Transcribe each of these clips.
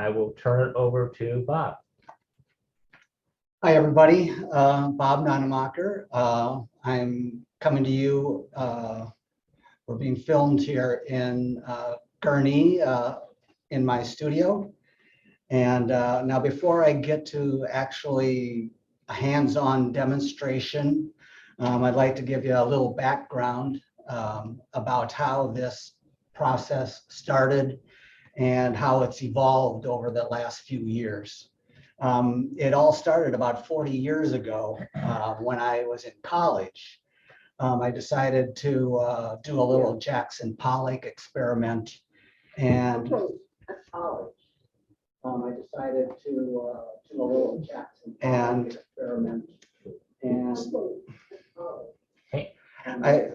I will turn it over to Bob. Hi, everybody. Bob Nonnemacher. I'm coming to you. We're being filmed here in Gurnee in my studio. And now before I get to actually a hands-on demonstration, I'd like to give you a little background about how this process started and how it's evolved over the last few years. It all started about 40 years ago when I was in college. I decided to do a little Jackson Pollock experiment, and I decided to do a little Jackson Pollock experiment. And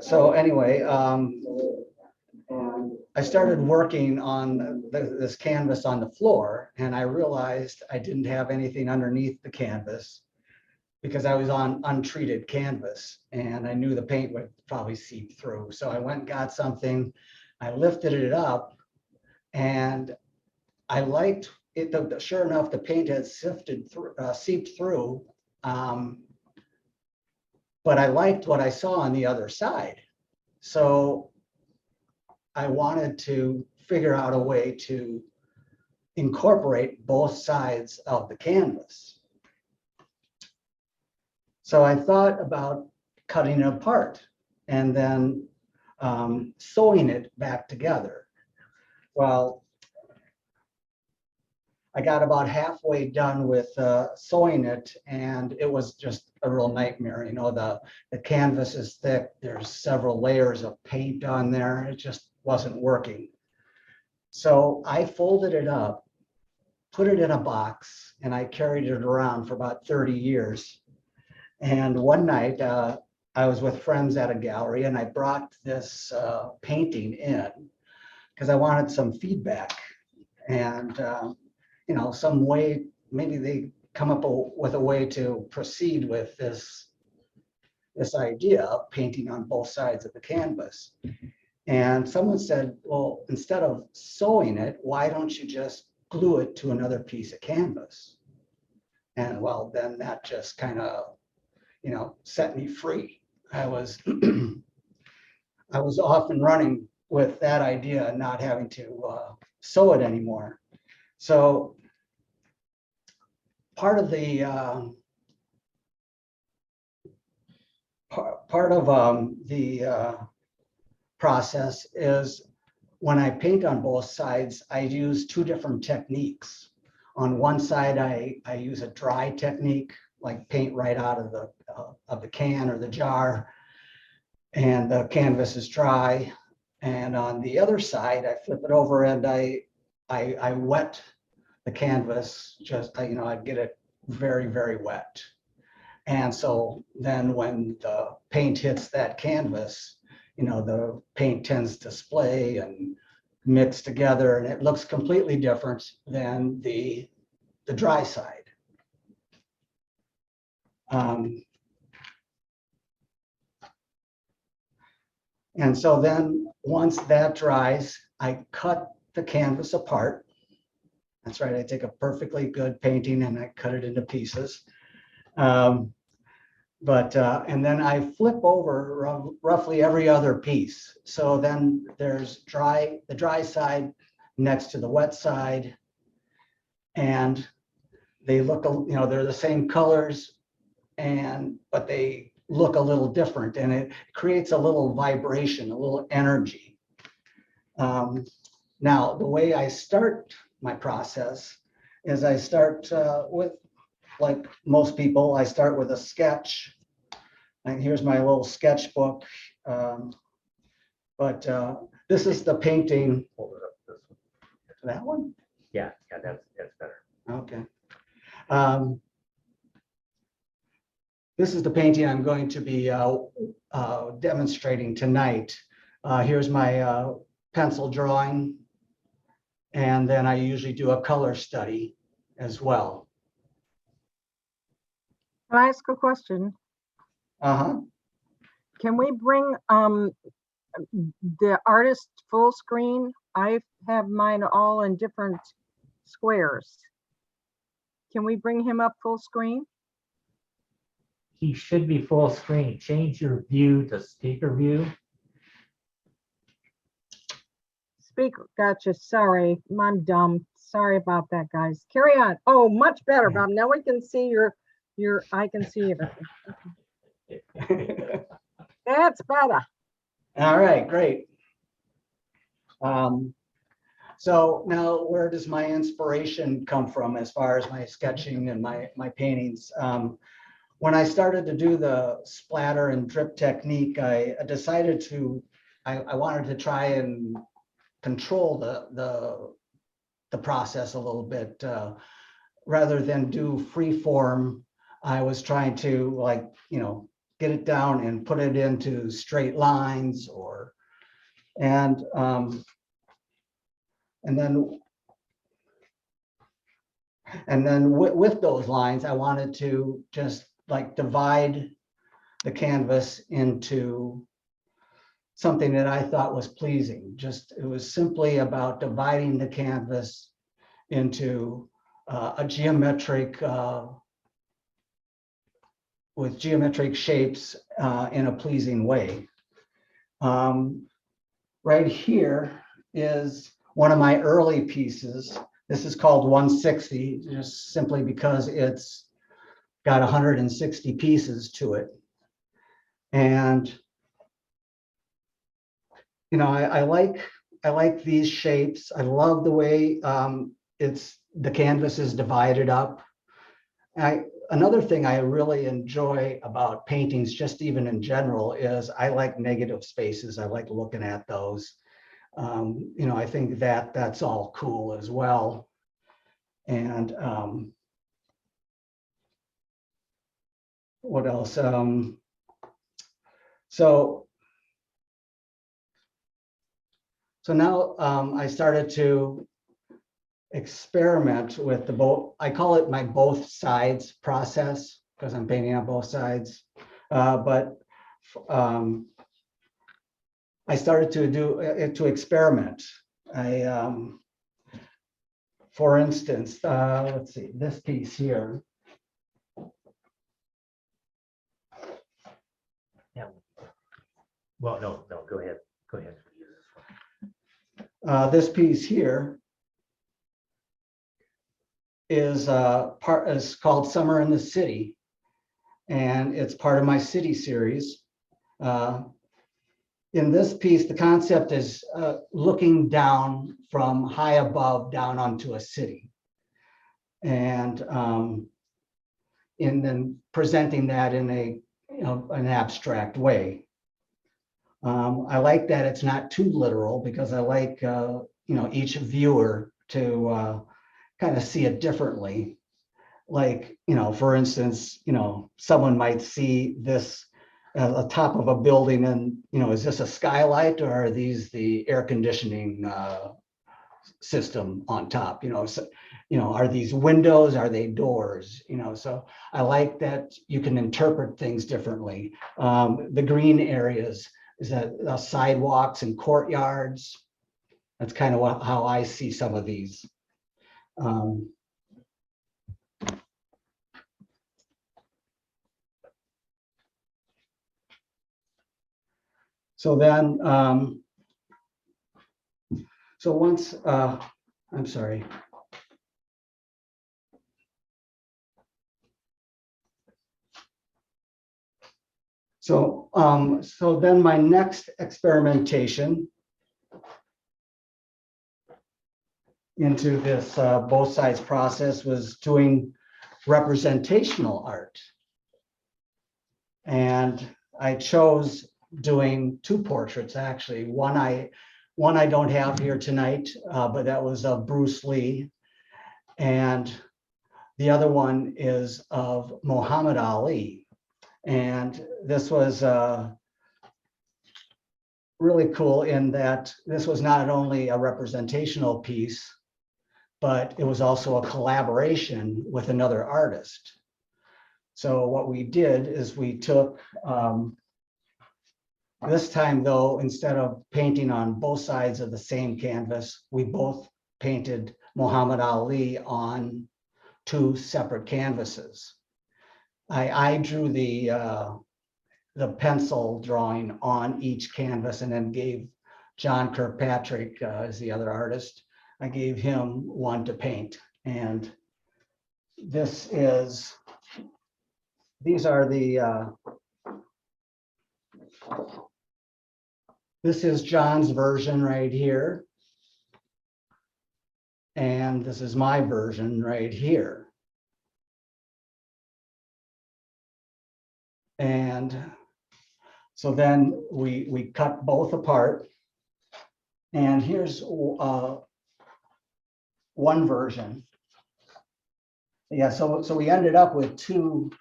so anyway, I started working on this canvas on the floor, and I realized I didn't have anything underneath the canvas because I was on untreated canvas, and I knew the paint would probably seep through. So I went and got something, I lifted it up, and I liked it. Sure enough, the paint had seeped through, but I liked what I saw on the other side. So I wanted to figure out a way to incorporate both sides of the canvas. So I thought about cutting it apart and then sewing it back together. Well, I got about halfway done with sewing it, and it was just a real nightmare. You know, the canvas is thick. There's several layers of paint on there. It just wasn't working. So I folded it up, put it in a box, and I carried it around for about 30 years. And one night I was with friends at a gallery, and I brought this painting in because I wanted some feedback and you know, some way, maybe they come up with a way to proceed with this idea of painting on both sides of the canvas. And someone said, well, instead of sewing it, why don't you just glue it to another piece of canvas? And well, then that just kind of, you know, set me free. I was I was off and running with that idea and not having to sew it anymore. So part of the process is when I paint on both sides, I use two different techniques. On one side, I use a dry technique, like paint right out of the can or the jar, and the canvas is dry. And on the other side, I flip it over and I wet the canvas. Just, you know, I get it very, very wet. And so then when the paint hits that canvas, you know, the paint tends to splay and mix together, and it looks completely different than the dry side. And so then once that dries, I cut the canvas apart. That's right, I take a perfectly good painting and I cut it into pieces. And then I flip over roughly every other piece. So then there's the dry side next to the wet side, and they look, you know, they're the same colors, but they look a little different, and it creates a little vibration, a little energy. Now, the way I start my process is I start with, like most people, I start with a sketch. And here's my little sketchbook. But this is the painting. Hold it up this one. That one? Yeah, that's better. Okay. This is the painting I'm going to be demonstrating tonight. Here's my pencil drawing. And then I usually do a color study as well. Can I ask a question? Uh-huh. Can we bring the artist full screen? I have mine all in different squares. Can we bring him up full screen? He should be full screen. Change your view to speaker view. Speaker, gotcha, sorry, I'm dumb. Sorry about that, guys. Carry on. Oh, much better, Bob. Now we can see I can see everything. That's better. All right, great. So now where does my inspiration come from as far as my sketching and my paintings? When I started to do the splatter and drip technique, I decided I wanted to try and control the process a little bit. Rather than do free form, I was trying to get it down and put it into straight lines and then with those lines, I wanted to just divide the canvas into something that I thought was pleasing. It was simply about dividing the canvas into a geometric, with geometric shapes in a pleasing way. Right here is one of my early pieces. This is called 160, just simply because it's got 160 pieces to it. And I like these shapes. I love the way the canvas is divided up. Another thing I really enjoy about paintings, just even in general, is I like negative spaces. I like looking at those. I think that's all cool as well. And what else? So now I started to experiment with I call it my both sides process because I'm painting on both sides. But I started to experiment. For instance, let's see, this piece here. Yeah. Well, no, go ahead. Go ahead. This piece here is called Summer in the City, and it's part of my city series. In this piece, the concept is looking down from high above down onto a city, and then presenting that in an abstract way. I like that it's not too literal because I like each viewer to kind of see it differently. For instance, someone might see this at the top of a building and, is this a skylight or are these the air conditioning system on top? Are these windows? Are they doors? So I like that you can interpret things differently. The green areas is that sidewalks and courtyards. That's kind of how I see some of these. So then, once, I'm sorry. So then my next experimentation into this both sides process was doing representational art. And I chose doing two portraits, actually. One I don't have here tonight, but that was of Bruce Lee. And the other one is of Muhammad Ali. And this was really cool in that this was not only a representational piece, but it was also a collaboration with another artist. So what we did is we took, this time though, instead of painting on both sides of the same canvas, we both painted Muhammad Ali on 2 separate canvases. I drew the pencil drawing on each canvas and then gave John Kirkpatrick, as the other artist, I gave him one to paint. And these are the, this is John's version right here. And this is my version right here. And so then we cut both apart. And here's one version. Yeah, so we ended up with two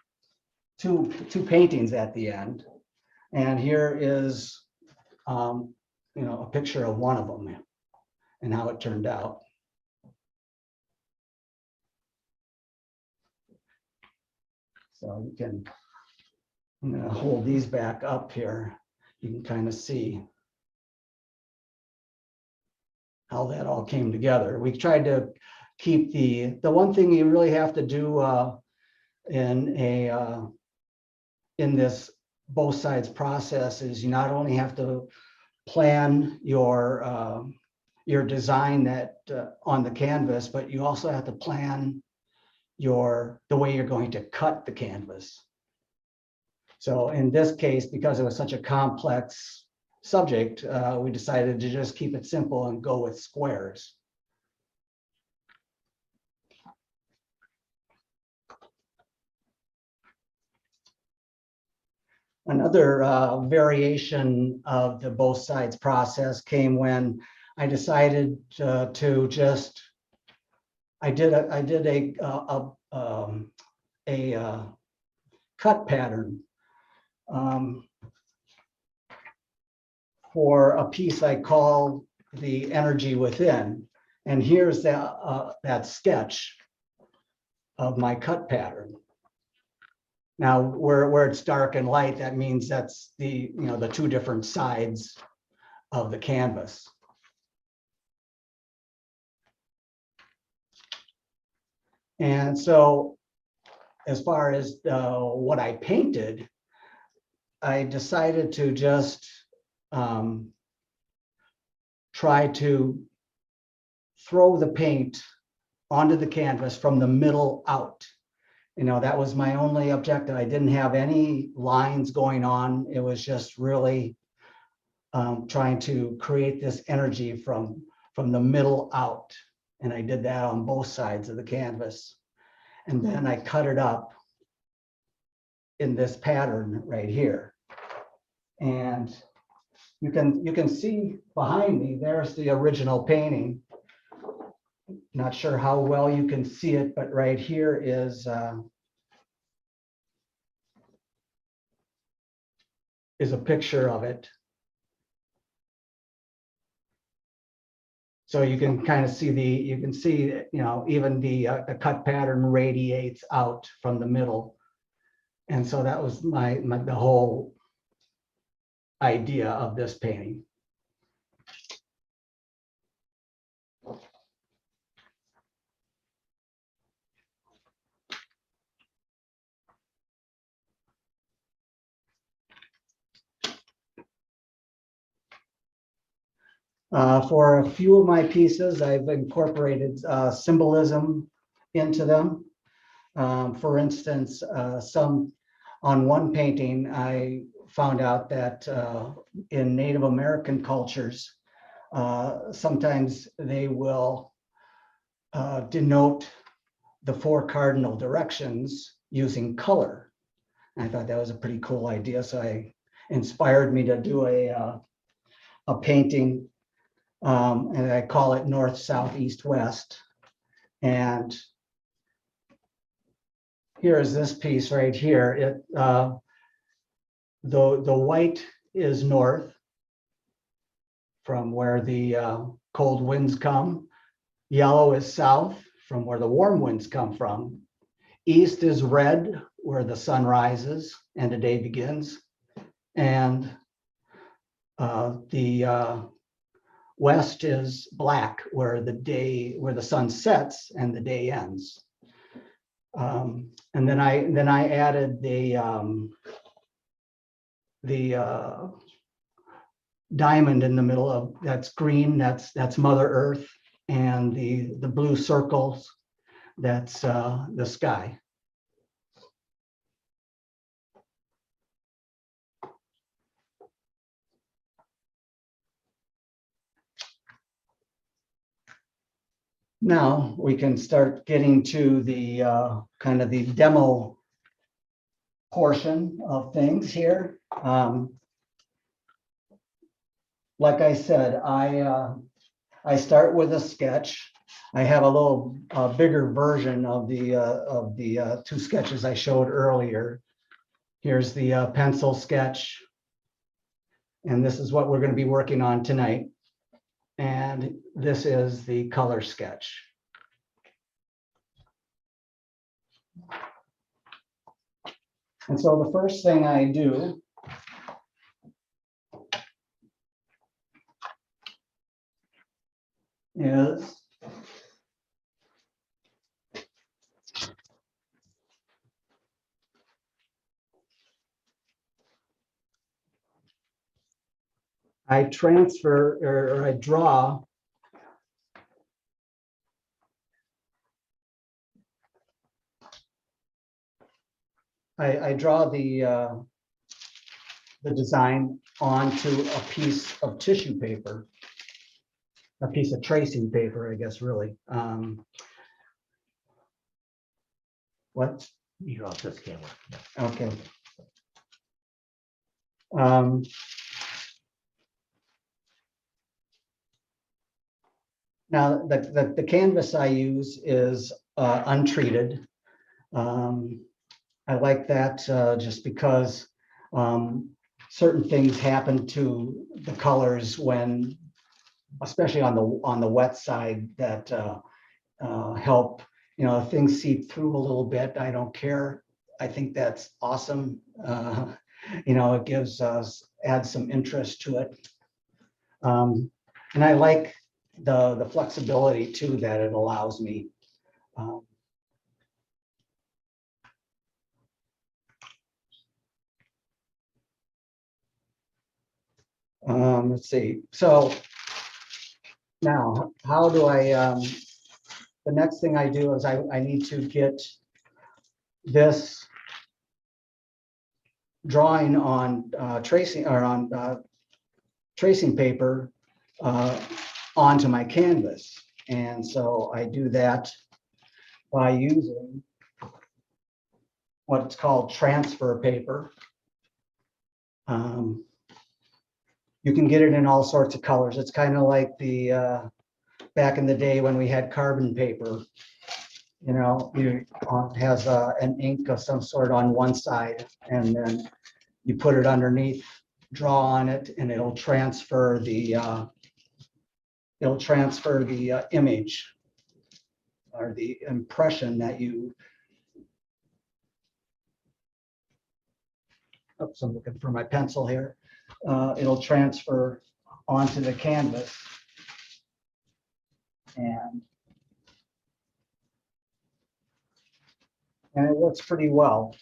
paintings at the end. And here is, a picture of one of them and how it turned out. So you can, I'm going to hold these back up here. You can kind of see how that all came together. We tried to keep the one thing you really have to do in this both sides process is you not only have to plan your design that on the canvas, but you also have to plan the way you're going to cut the canvas. So in this case, because it was such a complex subject, we decided to just keep it simple and go with squares. Another variation of the both sides process came when I decided to just, I did a cut pattern for a piece I call The Energy Within. And here's that sketch of my cut pattern. Now, where it's dark and light, that means that's the 2 different sides of the canvas. And so as far as what I painted, I decided to just try to throw the paint onto the canvas from the middle out. That was my only objective. I didn't have any lines going on. It was just really trying to create this energy from the middle out. And I did that on both sides of the canvas. And then I cut it up in this pattern right here. And you can see behind me, there's the original painting. Not sure how well you can see it, but right here is a picture of it. So you can kind of see even the cut pattern radiates out from the middle. And so that was the whole idea of this painting. For a few of my pieces, I've incorporated symbolism into them. For instance, on one painting, I found out that in Native American cultures, sometimes they will denote the 4 cardinal directions using color. And I thought that was a pretty cool idea, so it inspired me to do a painting. And I call it North, South, East, West. And here is this piece right here. The white is north, from where the cold winds come. Yellow is south, from where the warm winds come from. East is red, where the sun rises and the day begins. And the west is black, where the sun sets and the day ends. And then I added the diamond in the middle of, that's green, that's Mother Earth, and the blue circles, that's the sky. Now we can start getting to the kind of the demo portion of things here. Like I said, I start with a sketch. I have a little bigger version of the two sketches I showed earlier. Here's the pencil sketch, and this is what we're going to be working on tonight. And this is the color sketch. And so the first thing I do is I transfer, or I draw the design onto a piece of tissue paper, a piece of tracing paper, I guess, really. What? You're off this camera. Okay. Now, the canvas I use is untreated. I like that just because certain things happen to the colors when, especially on the wet side, that help, things seep through a little bit. I don't care. I think that's awesome. It gives us, adds some interest to it. And I like the flexibility too that it allows me. Let's see. So now, how do I, the next thing I do is I need to get this drawing on tracing, or on tracing paper onto my canvas. And so I do that by using what's called transfer paper. You can get it in all sorts of colors. It's kind of like the back in the day when we had carbon paper. It has an ink of some sort on one side, and then you put it underneath, draw on it, and it'll transfer the image or the impression that you. Oops, I'm looking for my pencil here. It'll transfer onto the canvas, and it works pretty well.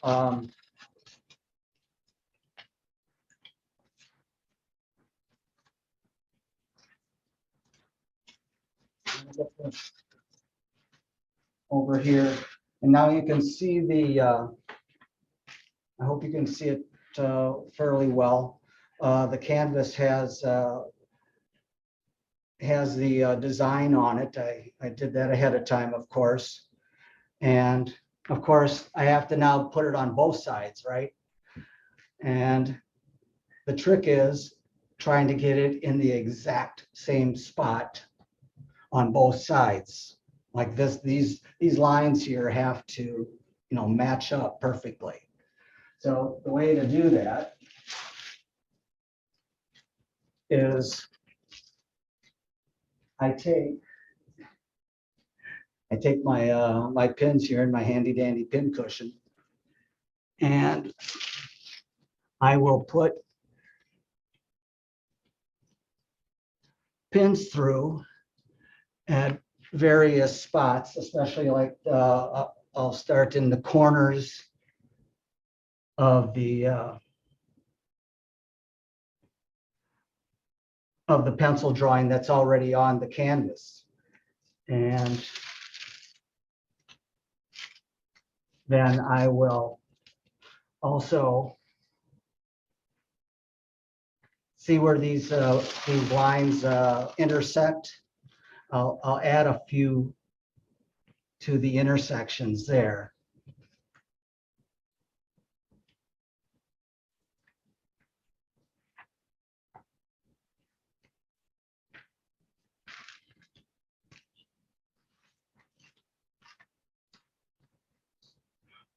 Over here, and now you can see I hope you can see it fairly well. The canvas has the design on it. I did that ahead of time, of course. And of course, I have to now put it on both sides, right? And the trick is trying to get it in the exact same spot on both sides. Like this, these lines here have to, match up perfectly. So the way to do that is I take my my pins here in my handy dandy pin cushion, and I will put pins through at various spots, especially like I'll start in the corners of the pencil drawing that's already on the canvas. And then I will also see where these lines intersect. I'll add a few to the intersections there.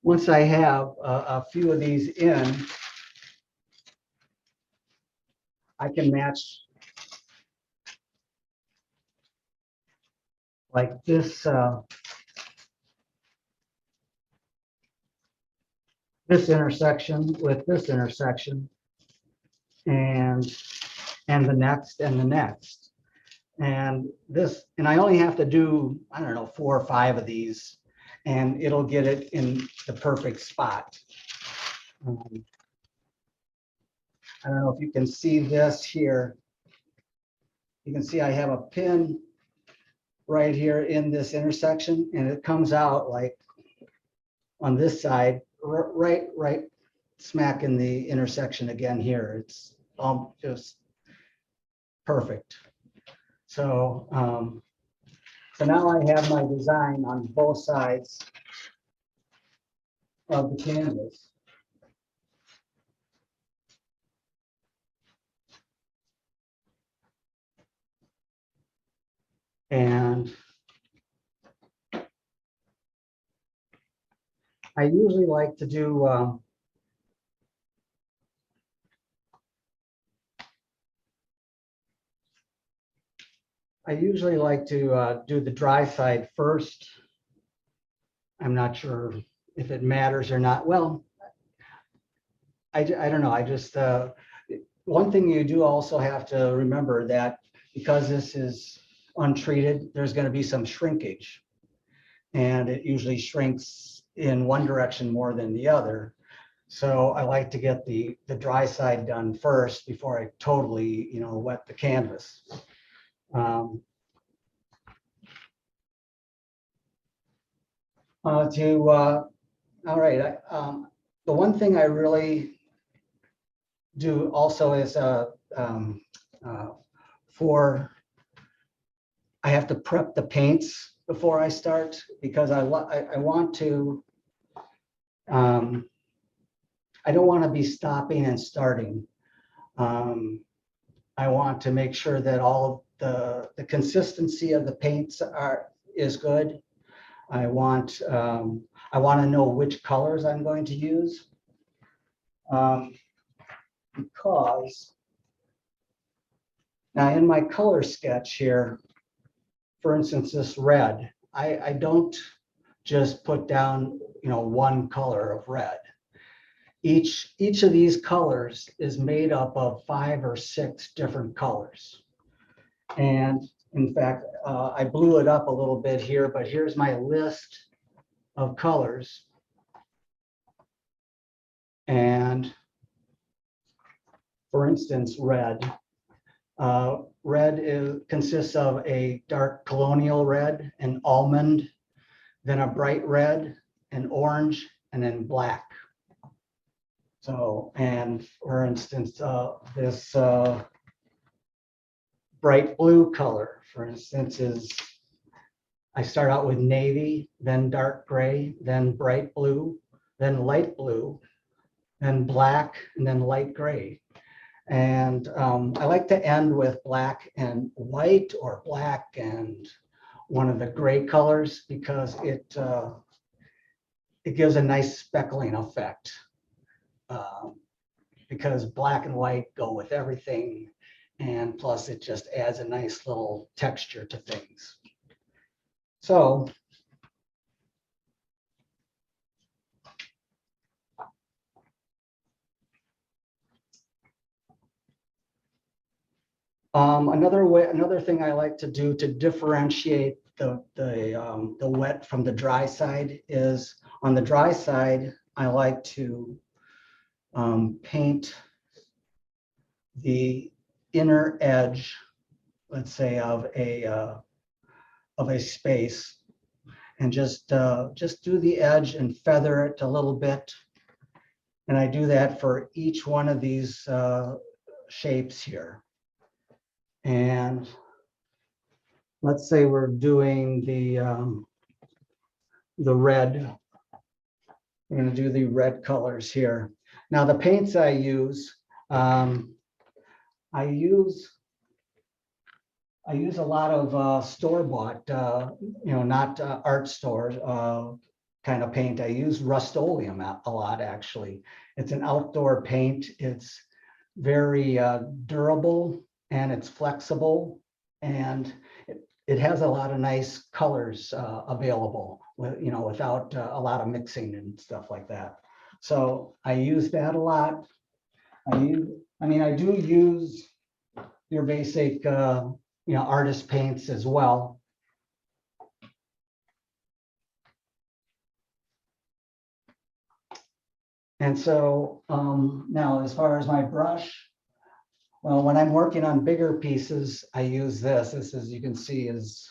Once I have a few of these in, I can match like this this intersection with this intersection, and the next and the next. And this, and I only have to do, I don't know, 4 or 5 of these, and it'll get it in the perfect spot. I don't know if you can see this here. You can see I have a pin right here in this intersection, and it comes out like on this side, right smack in the intersection again here. It's just perfect. So, so now I have my design on both sides of the canvas. And I usually like to do do the dry side first. I'm not sure if it matters or not. Well, I don't know. I just, one thing you do also have to remember that because this is untreated, there's going to be some shrinkage. And it usually shrinks in one direction more than the other. So I like to get the dry side done first before I totally, wet the canvas. All right. The one thing I really do also is I have to prep the paints before I start, because I want to, I don't want to be stopping and starting. I want to make sure that all the consistency of the paints is good. I want to know which colors I'm going to use, because now in my color sketch here, for instance, this red, I don't just put down, one color of red. Each of these colors is made up of 5 or 6 different colors. And in fact, I blew it up a little bit here, but here's my list of colors. And for instance, red. Red consists of a dark colonial red, an almond, then a bright red, an orange, and then black. So, and for instance, this bright blue color, for instance, I start out with navy, then dark gray, then bright blue, then light blue, then black, and then light gray. And I like to end with black and white, or black and one of the gray colors, because it gives a nice speckling effect. Because black and white go with everything, and plus it just adds a nice little texture to things. So Another thing I like to do to differentiate the wet from the dry side is, on the dry side, I like to paint the inner edge, let's say, of a space, and just do the edge and feather it a little bit. And I do that for each one of these shapes here. And let's say we're doing the red. We're going to do the red colors here. Now the paints I use, I use a lot of store-bought, not art stores kind of paint. I use Rust-Oleum a lot, actually. It's an outdoor paint. It's very durable, and it's flexible, and it has a lot of nice colors available, without a lot of mixing and stuff like that. So I use that a lot. I do use your basic artist paints as well. And so now, as far as my brush, well, when I'm working on bigger pieces, I use this. This, as you can see, this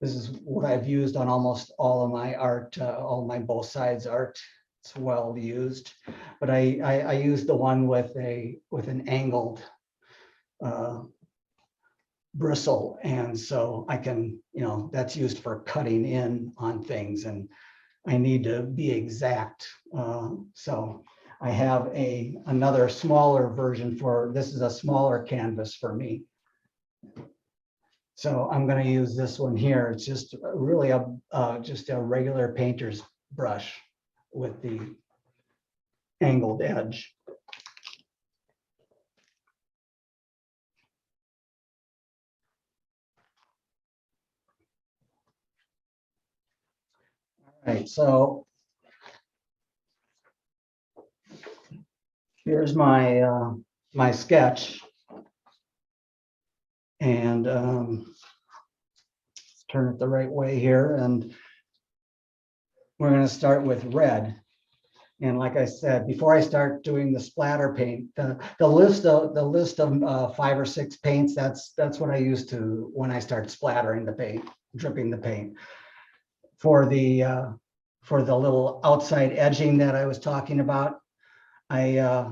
is what I've used on almost all of my art, all my both sides art. It's well used, but I use the one with an angled bristle, and so I can, that's used for cutting in on things, and I need to be exact. So I have another smaller version for, this is a smaller canvas for me. So I'm going to use this one here. It's just really just a regular painter's brush with the angled edge. All right, so here's my my sketch, and let's turn it the right way here, and we're going to start with red. And like I said, before I start doing the splatter paint, the list of 5 or 6 paints, that's what I use to, when I start splattering the paint, dripping the paint. For the little outside edging that I was talking about, I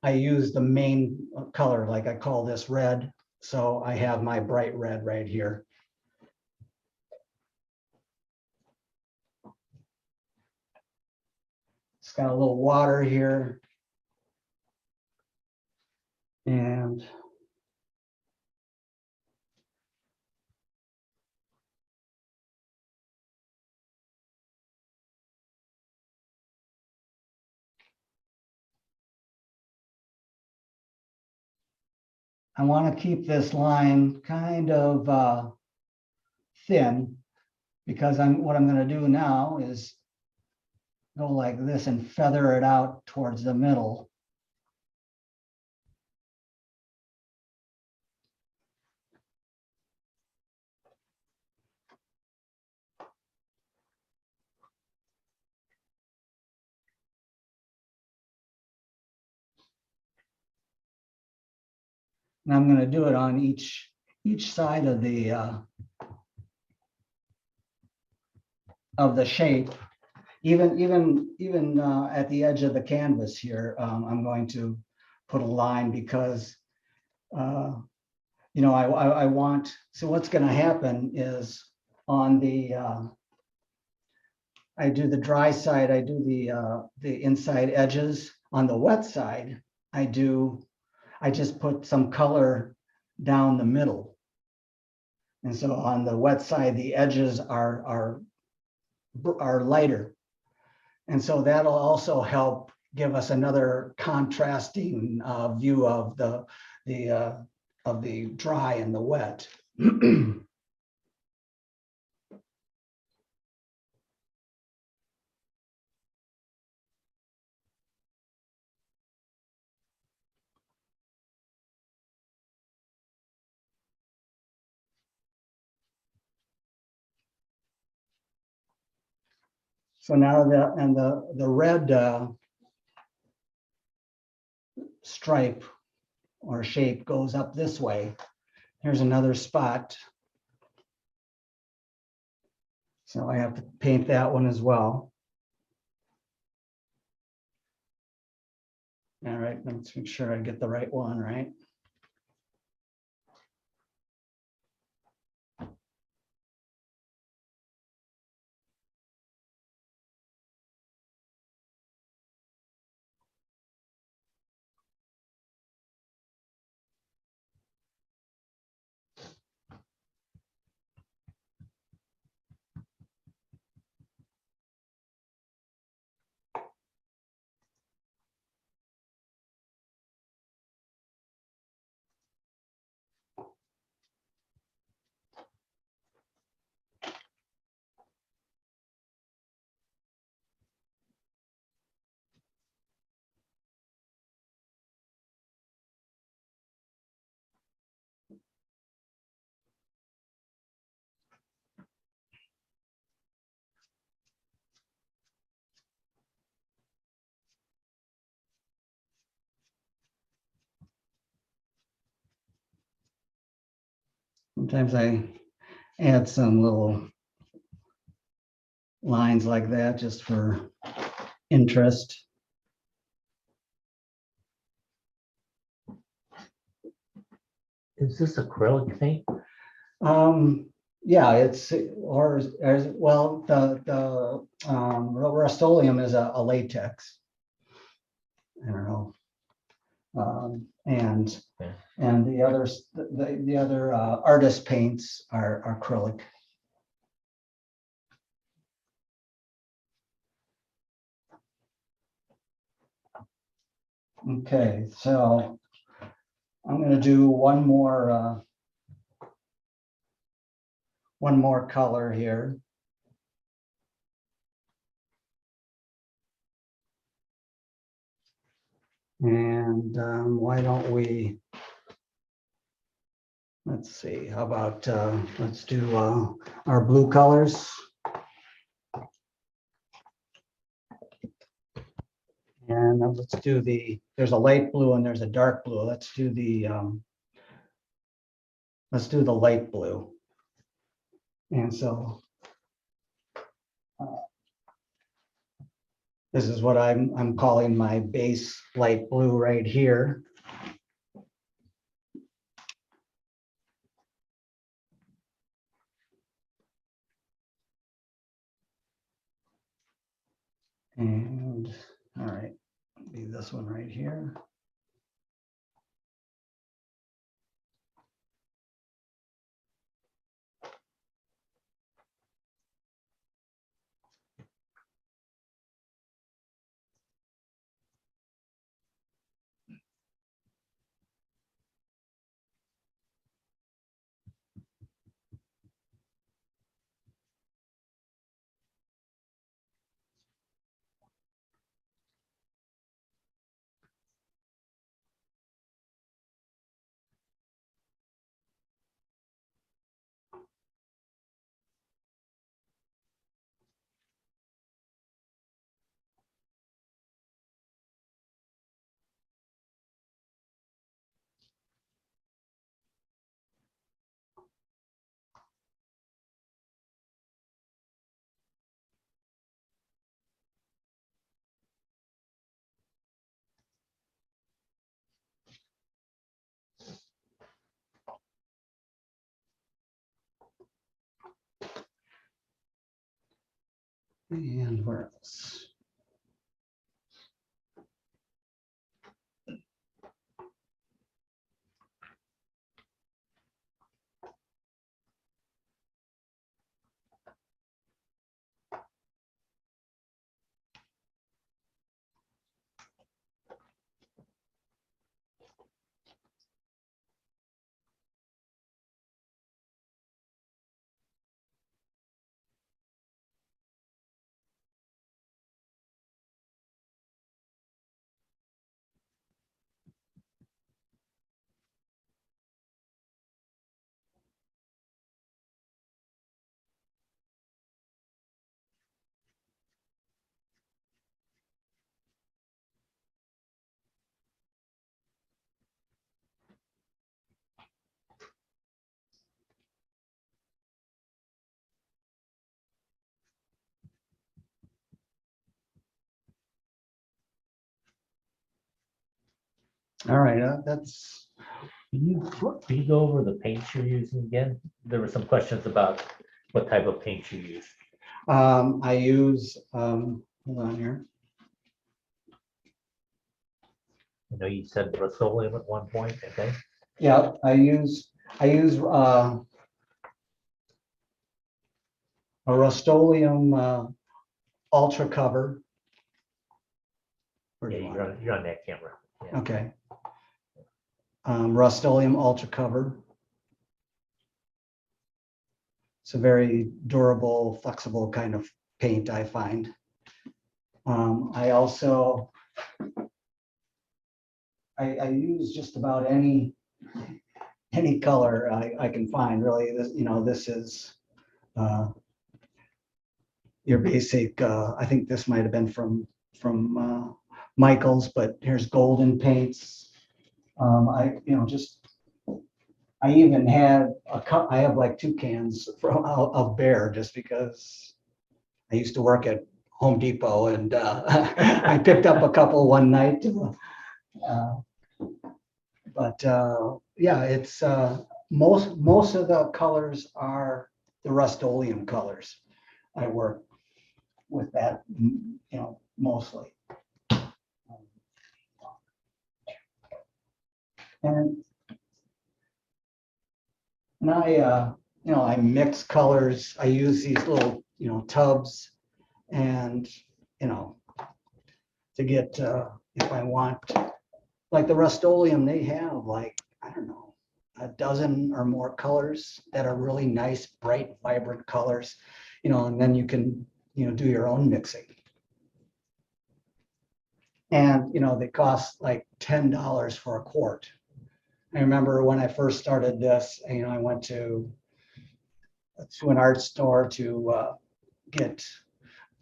use the main color, like I call this red. So I have my bright red right here. It's got a little water here. And I want to keep this line kind of thin, because what I'm going to do now is go like this and feather it out towards the middle. And I'm going to do it on each side of the shape. Even at the edge of the canvas here, I'm going to put a line, because I want, so what's going to happen is, on the I do the dry side, I do the inside edges. On the wet side, I just put some color down the middle. And so on the wet side, the edges are lighter. And so that'll also help give us another contrasting view of the dry and the wet. So now the red stripe or shape goes up this way. Here's another spot. So I have to paint that one as well. All right, let's make sure I get the right one, right? Sometimes I add some little lines like that just for interest. Is this acrylic paint? Yeah, it's, or, well, the Rust-Oleum is a latex. I don't know. And Yeah. the others, the other artist paints are acrylic. Okay, so I'm gonna do one more color here. And why don't we, let's see, how about, let's do our blue colors. And let's do there's a light blue and there's a dark blue. Let's do the light blue. And so this is what I'm calling my base light blue right here. And all right, be this one right here. And where else? All right, that's, Can you go over the paints you're using again? There were some questions about what type of paint you use. I use, hold on here. I know you said Rust-Oleum at one point, okay? Yeah, I use a Rust-Oleum Ultra Cover. Where do Yeah, you want it? you're on that camera. Yeah. Okay. Rust-Oleum Ultra Cover. It's a very durable, flexible kind of paint, I find. I also, I use just about any color I can find, really. This, this is your basic, I think this might have been from Michael's, but here's golden paints. I even had I have like 2 cans of Bear, just because I used to work at Home Depot, and I picked up a couple one night. Yeah, it's most of the colors are the Rust-Oleum colors. I work with that, mostly. And I mix colors. I use these little, tubs, and, to get, if I want, like the Rust-Oleum, they have like, I don't know, a dozen or more colors that are really nice, bright, vibrant colors, and then you can, do your own mixing. And, they cost like $10 for a quart. I remember when I first started this, I went to an art store to get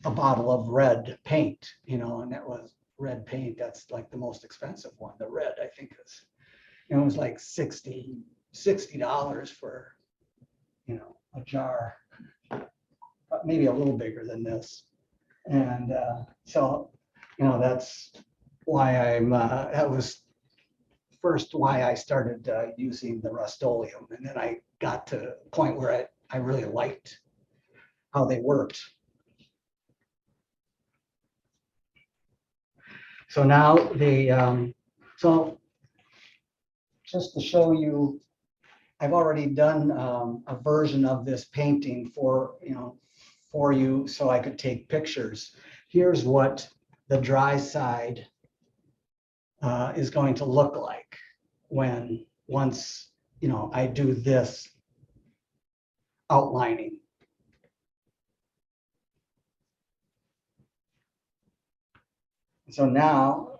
a bottle of red paint, and that was red paint. That's like the most expensive one. The red, I think, it was like $60 for, a jar, maybe a little bigger than this. And so, that's why that was first why I started using the Rust-Oleum. And then I got to a point where I really liked how they worked. So now so just to show you, I've already done a version of this painting for you, so I could take pictures. Here's what the dry side is going to look like once I do this outlining. So now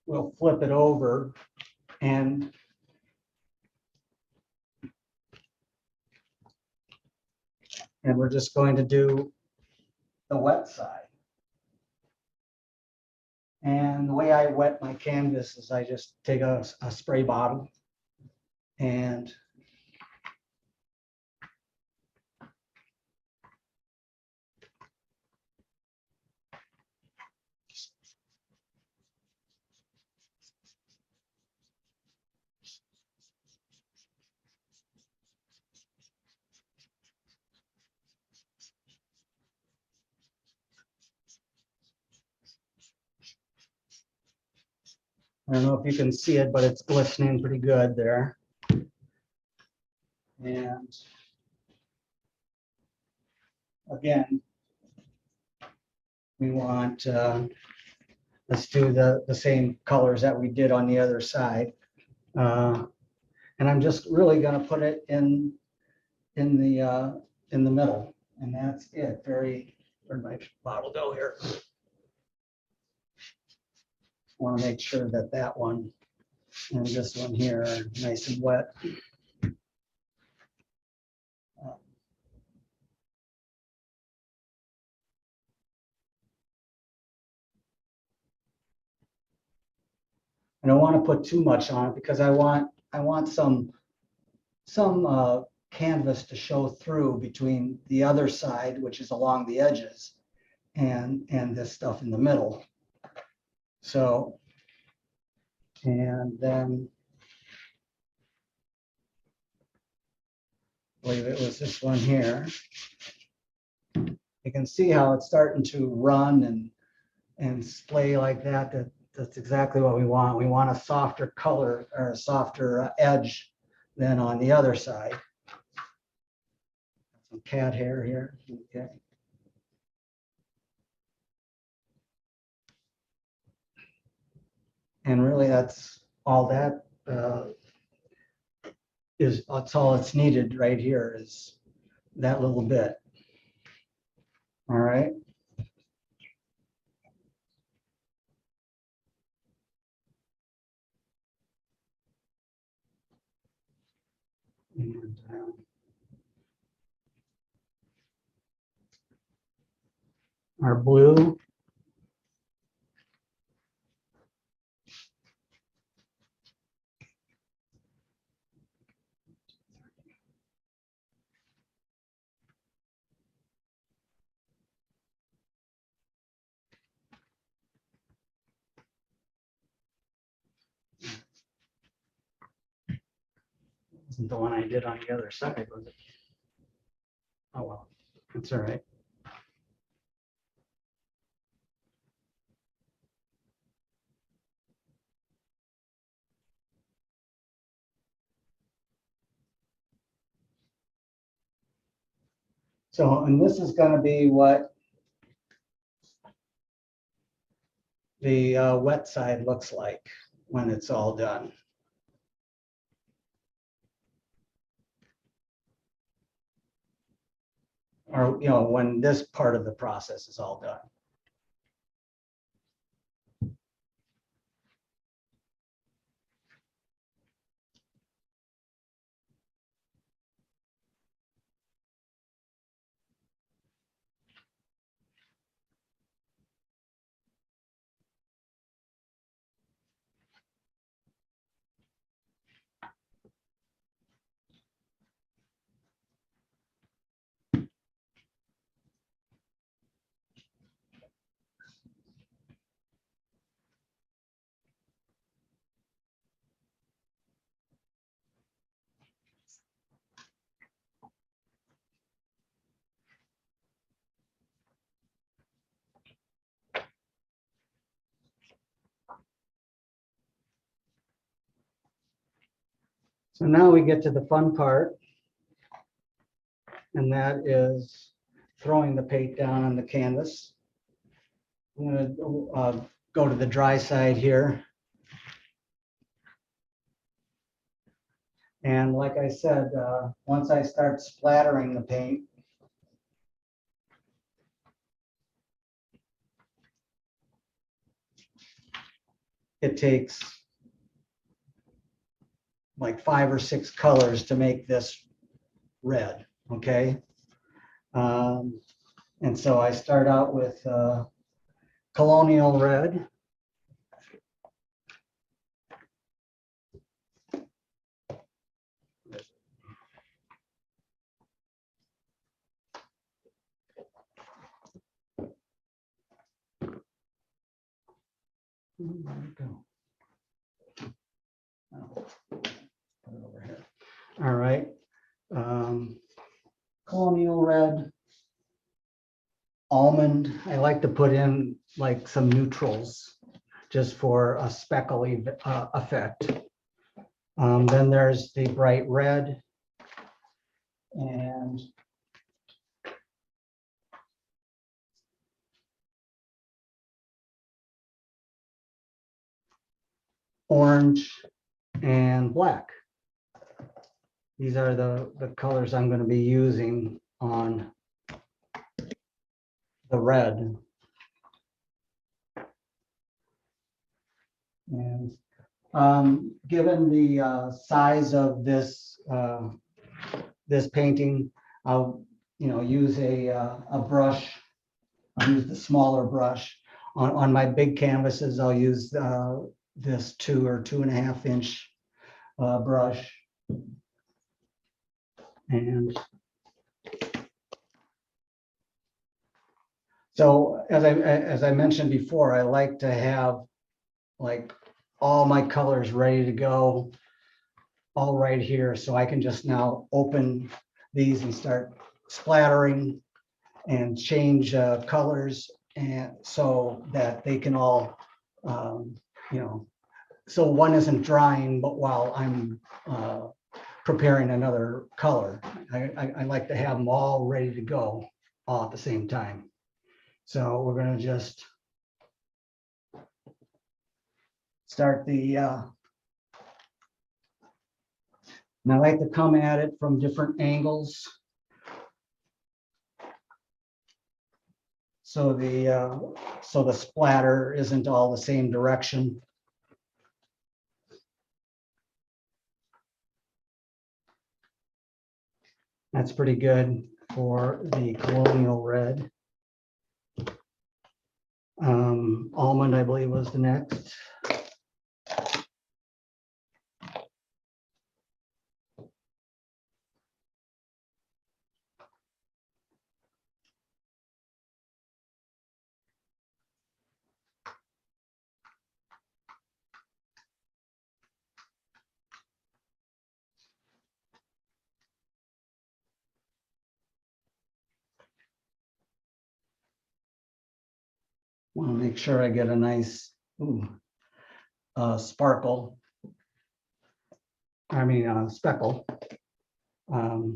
we'll flip it over, and we're just going to do the wet side. And the way I wet my canvas is I just take a spray bottle and I don't know if you can see it, but it's glistening pretty good there. And again, we want, let's do the same colors that we did on the other side. And I'm just really going to put it in the middle, and that's it. Where'd my bottle go here? Want to make sure that one and this one here are nice and wet. I don't want to put too much on it because I want some canvas to show through between the other side, which is along the edges, and this stuff in the middle. So, and then I believe it was this one here. You can see how it's starting to run and splay like that. That's exactly what we want. We want a softer color or a softer edge than on the other side. Some cat hair here. Okay. And really, that's all that is. That's all it's needed right here is that little bit. All right. And, our blue. Isn't the one I did on the other side, was it? Oh, well, that's all right. So, and this is going to be what the wet side looks like when it's all done. Or, you know, when this part of the process is all done. So now we get to the fun part, and that is throwing the paint down on the canvas. I'm going to go to the dry side here. And like I said, once I start splattering the paint, it takes like 5 or 6 colors to make this red, okay? And so I start out with colonial red. There we go. Oh, put it over here. All right. Colonial red. Almond. I like to put in like some neutrals just for a speckly effect. Then there's the bright red. And orange and black. These are the colors I'm going to be using on the red. And given the size of this this painting, I'll use a brush. I'll use the smaller brush. On my big canvases, I'll use this 2 or 2.5 inch brush. And so, as I mentioned before, I like to have like all my colors ready to go, all right here. So I can just now open these and start splattering and change colors, and so that they can all, you know, so one isn't drying, but while I'm preparing another color, I like to have them all ready to go all at the same time. So we're gonna just start the, and I like to come at it from different angles. So the splatter isn't all the same direction. That's pretty good for the colonial red. Almond, I believe, was the next. Want to make sure I get a nice sparkle. I mean, speckle. Now,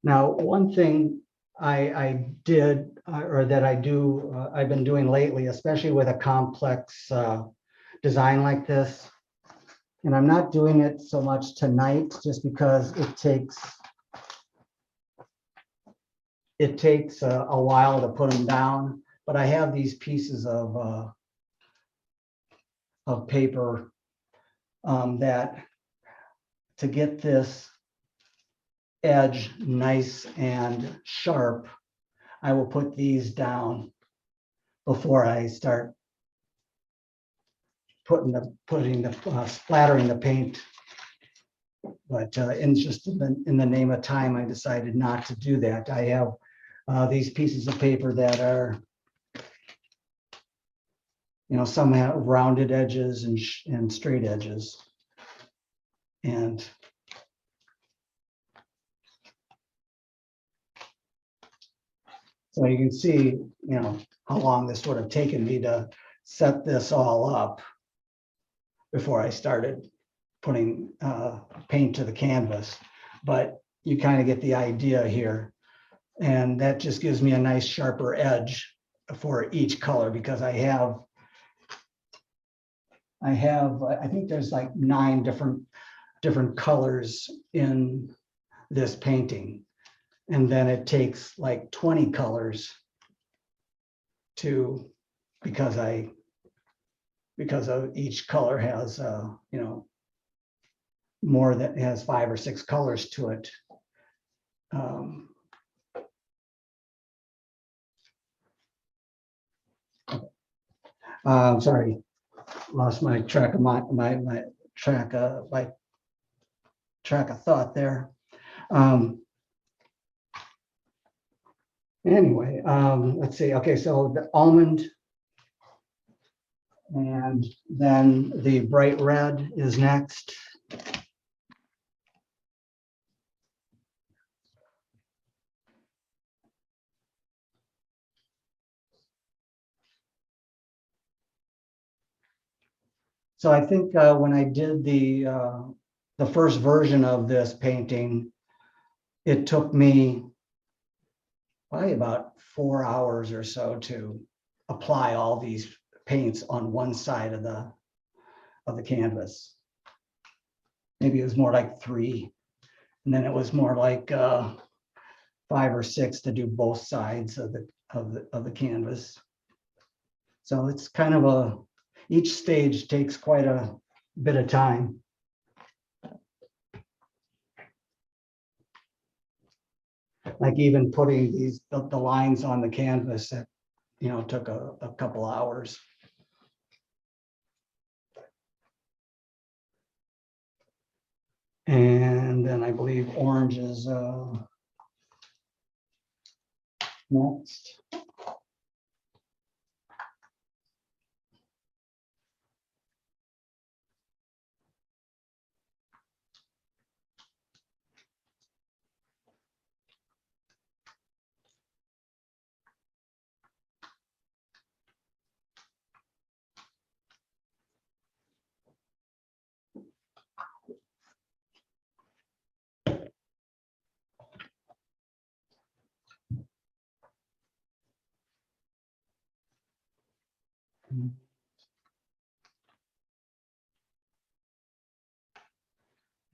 one thing I did, or that I do, I've been doing lately, especially with a complex design like this, and I'm not doing it so much tonight, just because it takes a while to put them down. But I have these pieces of paper that, to get this edge nice and sharp, I will put these down before I start splattering the paint. But in the name of time, I decided not to do that. I have these pieces of paper that are, some have rounded edges and straight edges. And so you can see, how long this would have taken me to set this all up before I started putting paint to the canvas. But you kind of get the idea here. And that just gives me a nice sharper edge for each color, because I think there's like 9 different colors in this painting. And then it takes like 20 colors because of each color has, more that has 5 or 6 colors to it. Sorry, lost my track of my track of thought there. Anyway, let's see. Okay, so the almond, and then the bright red is next. So I think when I did the first version of this painting, it took me probably about 4 hours or so to apply all these paints on one side of the canvas. Maybe it was more like 3, and then it was more like 5 or 6 to do both sides of the canvas. So it's kind of each stage takes quite a bit of time. Like even putting the lines on the canvas, that took a couple hours. And then I believe orange is next.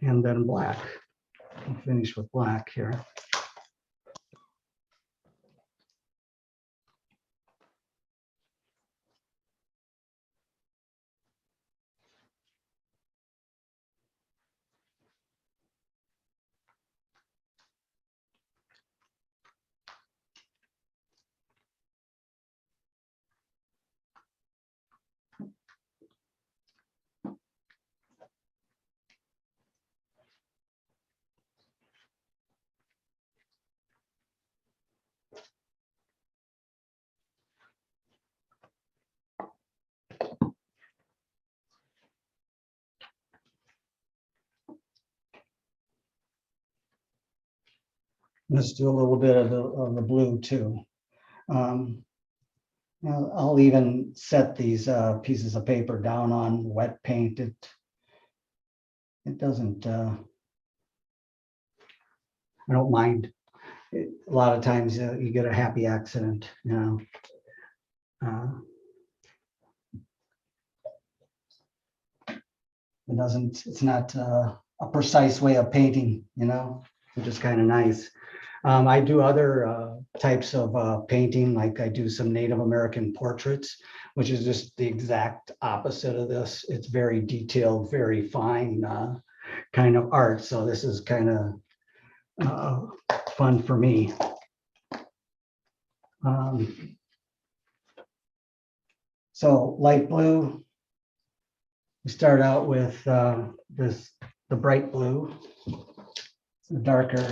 And then black. I'll finish with black here. Let's do a little bit of the blue too. Now, I'll even set these pieces of paper down on wet paint. It doesn't, I don't mind. A lot of times you get a happy accident, you know. It's not a precise way of painting, you know, which is kind of nice. I do other types of painting, like I do some Native American portraits, which is just the exact opposite of this. It's very detailed, very fine kind of art. So this is kind of fun for me. So light blue, we start out with the bright blue, the darker.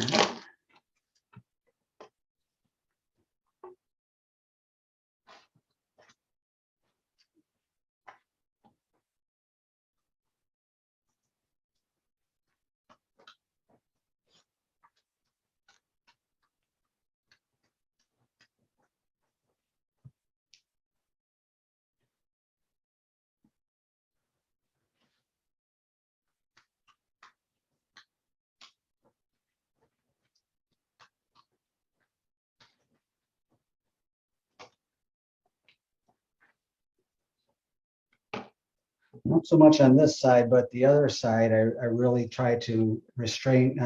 Not so much on this side, but the other side, I really try to restrain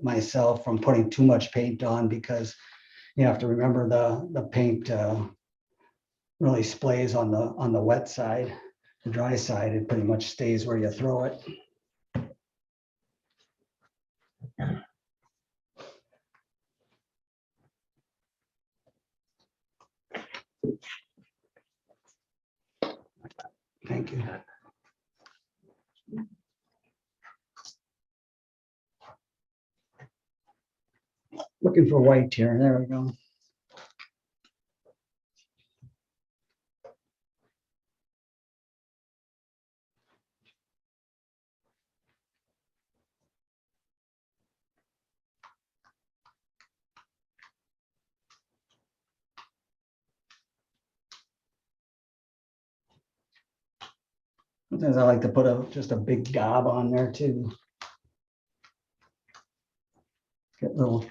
myself from putting too much paint on, because you have to remember the paint really splays on the wet side. The dry side, it pretty much stays where you throw it. Thank you. Looking for white here. There we go. Sometimes I like to put just a big gob on there too. Get little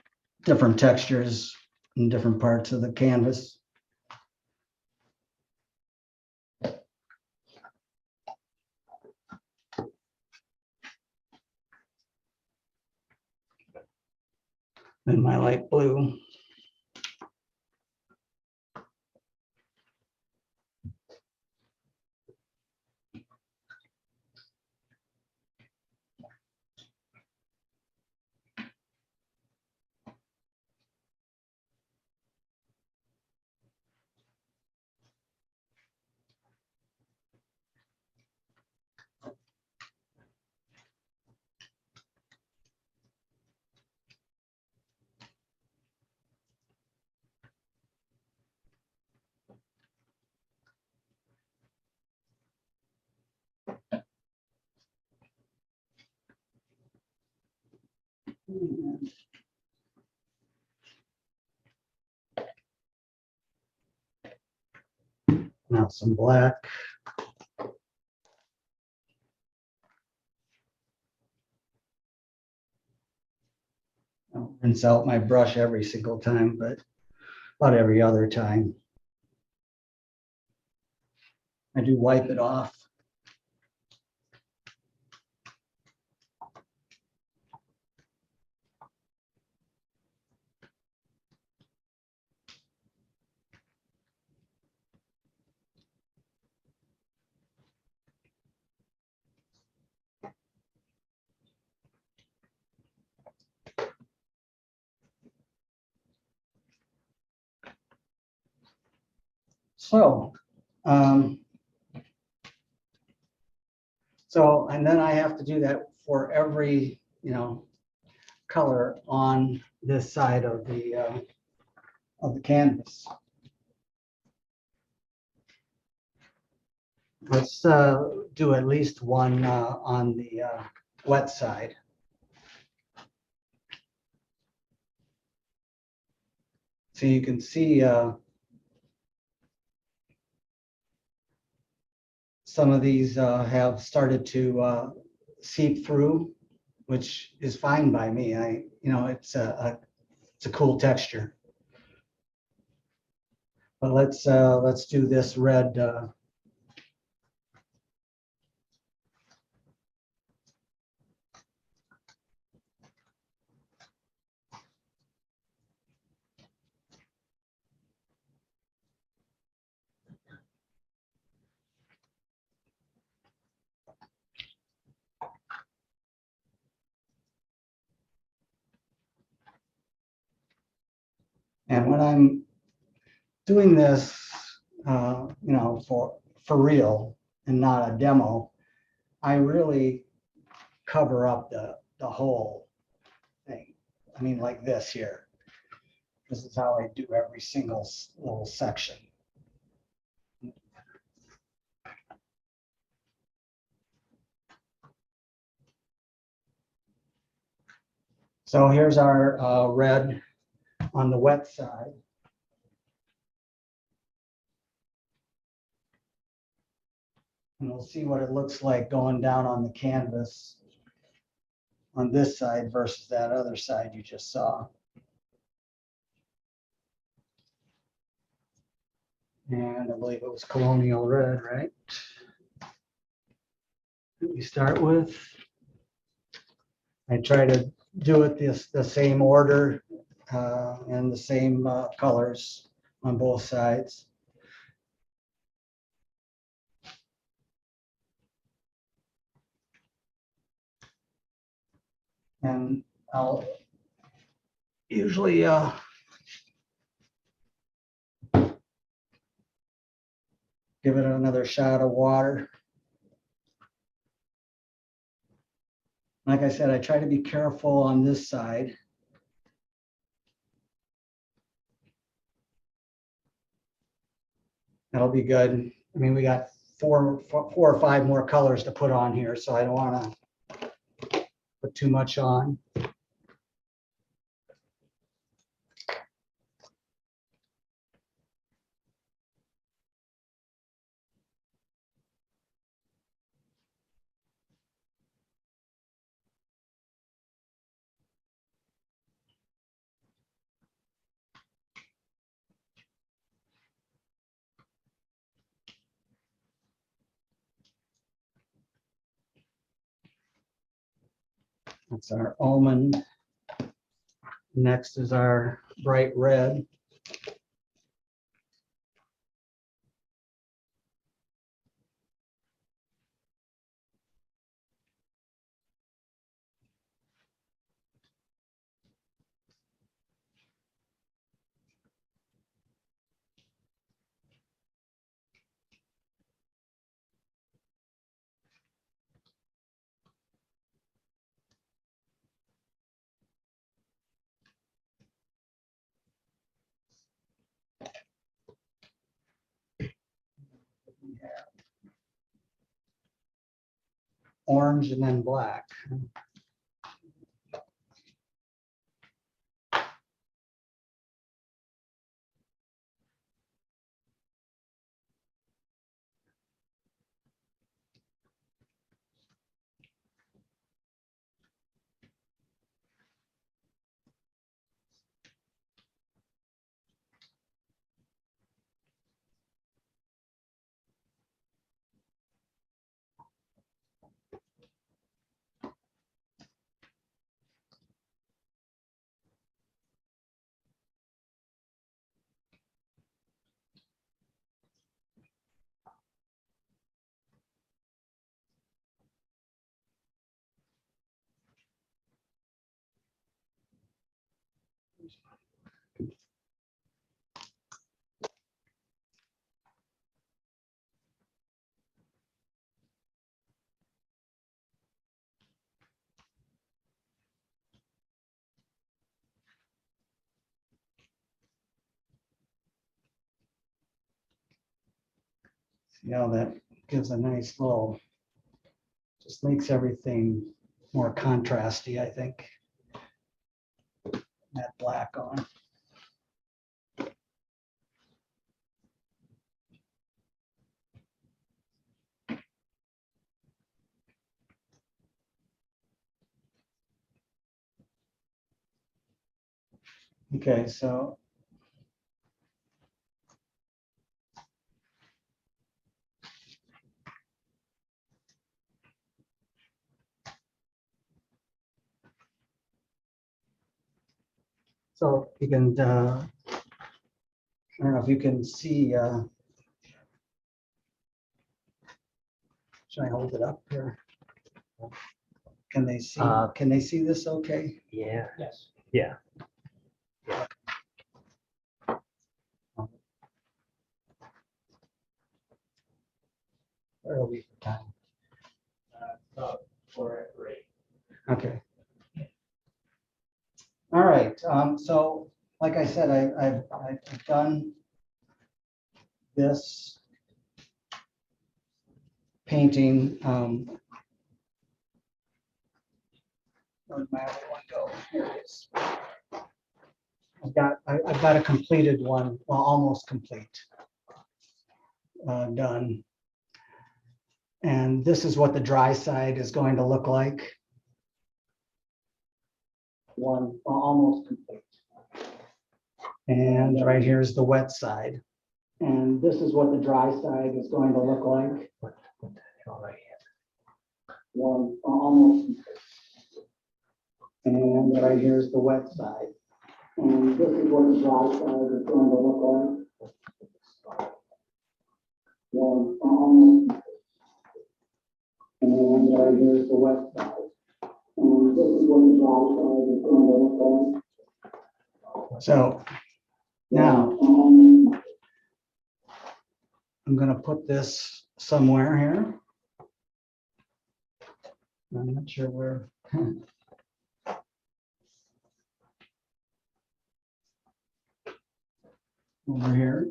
different textures in different parts of the canvas. And my light blue. Now some black. I'll rinse out my brush every single time, but about every other time. I do wipe it off. So, and then I have to do that for every, color on this side of the canvas. Let's do at least one on the wet side. So you can see some of these have started to seep through, which is fine by me. It's a cool texture. But let's do this red. And when I'm doing this, for real and not a demo, I really cover up the whole thing. I mean, like this here. This is how I do every single little section. So here's our red on the wet side. And we'll see what it looks like going down on the canvas on this side versus that other side you just saw. And I believe it was colonial red, right? We start with. I try to do it the same order and the same colors on both sides. And I'll usually give it another shot of water. Like I said, I try to be careful on this side. That'll be good. I mean, we got four or five more colors to put on here, so I don't want to put too much on. That's our almond. Next is our bright red. Orange and then black. See how that gives a nice little, just makes everything more contrasty, I think. That black on. Okay, so you can, I don't know if you can see, should I hold it up here? Can they see this okay? Yeah. Yes. Yeah. Where are we for time? We're at rate. Okay. All right, so like I said, I've done this painting. Where'd my other one go? Here it is. I've got a completed one, well, almost complete. Done. And this is what the dry side is going to look like. One, almost complete. And right here is the wet side. And this is what the dry side is going to look like. What the hell right One, almost complete. And right here is the wet side. And this is what the dry side is going to look like. One, almost complete. And right here is the wet side. And this is what the dry side is going to look like. So now I'm going to put this somewhere here. I'm not sure where. Over here.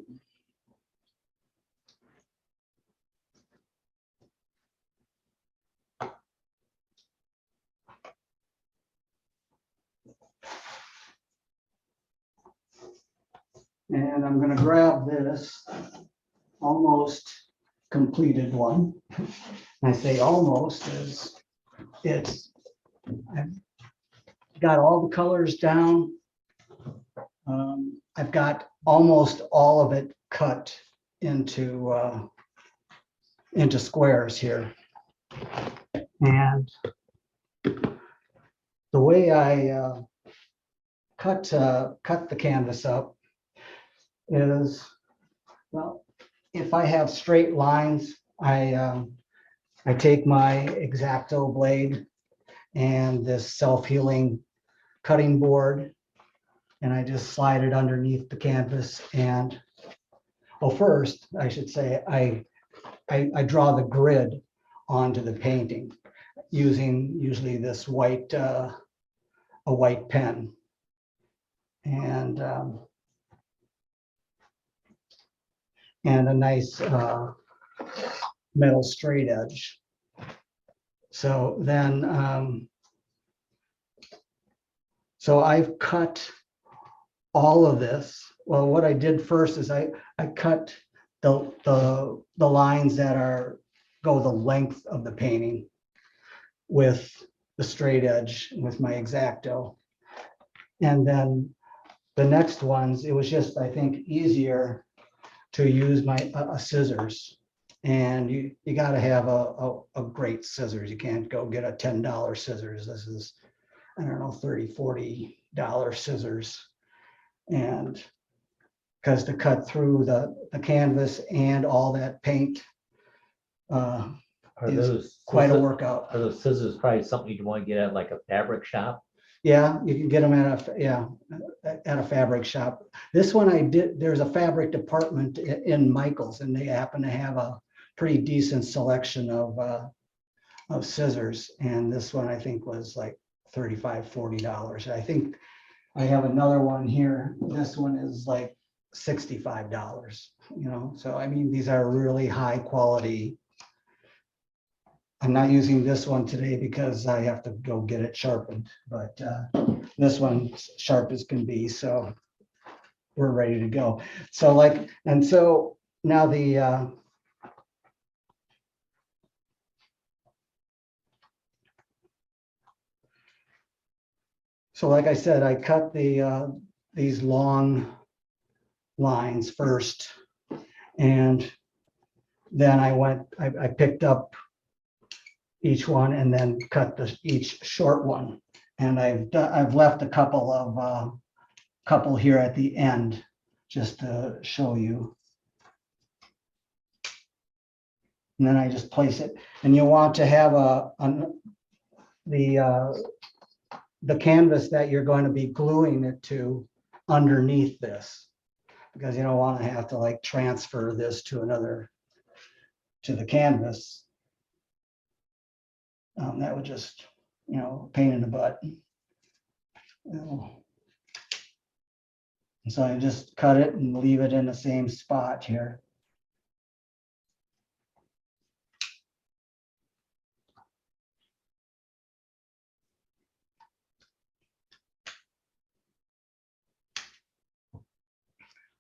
And I'm going to grab this almost completed one. I say almost as I've got all the colors down. I've got almost all of it cut into squares here. And the way I cut the canvas up is, well, if I have straight lines, I take my X-Acto blade and this self-healing cutting board, and I just slide it underneath the canvas. And first I should say I draw the grid onto the painting using usually this white a white pen, and a nice metal straight edge. So then, so I've cut all of this. Well, what I did first is I cut the lines that go the length of the painting with the straight edge with my X-Acto. And then the next ones, it was just, I think, easier to use my scissors. And you got to have a great scissors. You can't go get a $10 scissors. This is, I don't know, $30, $40 scissors. And because to cut through the canvas and all that paint Are is those quite a scissors- workout. Are those scissors probably something you'd want to get at like a fabric shop? Yeah, you can get them at a fabric shop. This one I did, there's a fabric department in Michael's, and they happen to have a pretty decent selection of scissors. And this one I think was like $35, $40. I think I have another one here. This one is like $65, you know, so I mean, these are really high quality. I'm not using this one today because I have to go get it sharpened, but this one's sharp as can be, so we're ready to go. So like, and so now so like I said, I cut these long lines first, and then I picked up each one and then cut each short one. And I've left a couple here at the end just to show you. And then I just place it, and you want to have the canvas that you're going to be gluing it to underneath this, because you don't want to have to like transfer this to the canvas. That would just, you know, pain in the butt. So I just cut it and leave it in the same spot here.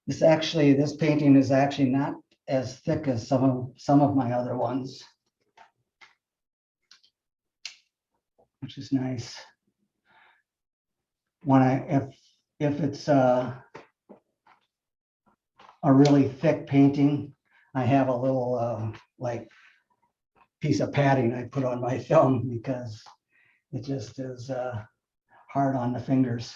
This painting is actually not as thick as some of my other ones, which is nice. If it's a really thick painting, I have a little like piece of padding I put on my thumb because it just is hard on the fingers.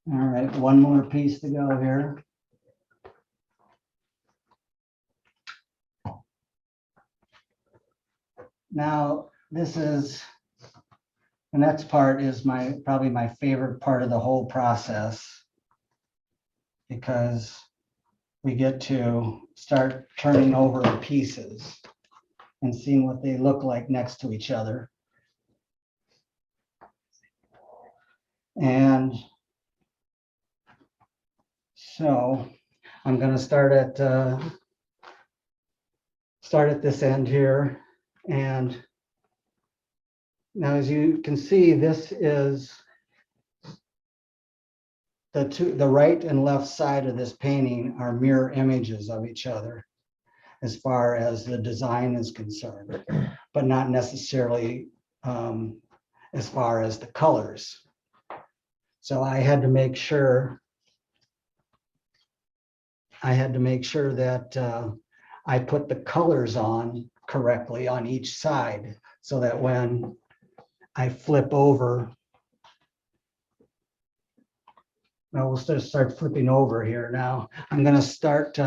All right, one more piece to go here. Now, the next part is probably my favorite part of the whole process, because we get to start turning over the pieces and seeing what they look like next to each other. And so I'm going to start at this end here. And now, as you can see, this is the right and left side of this painting are mirror images of each other as far as the design is concerned, but not necessarily as far as the colors. So I had to make sure that I put the colors on correctly on each side, so that when I flip over, now we'll start flipping over here now. I'm going to start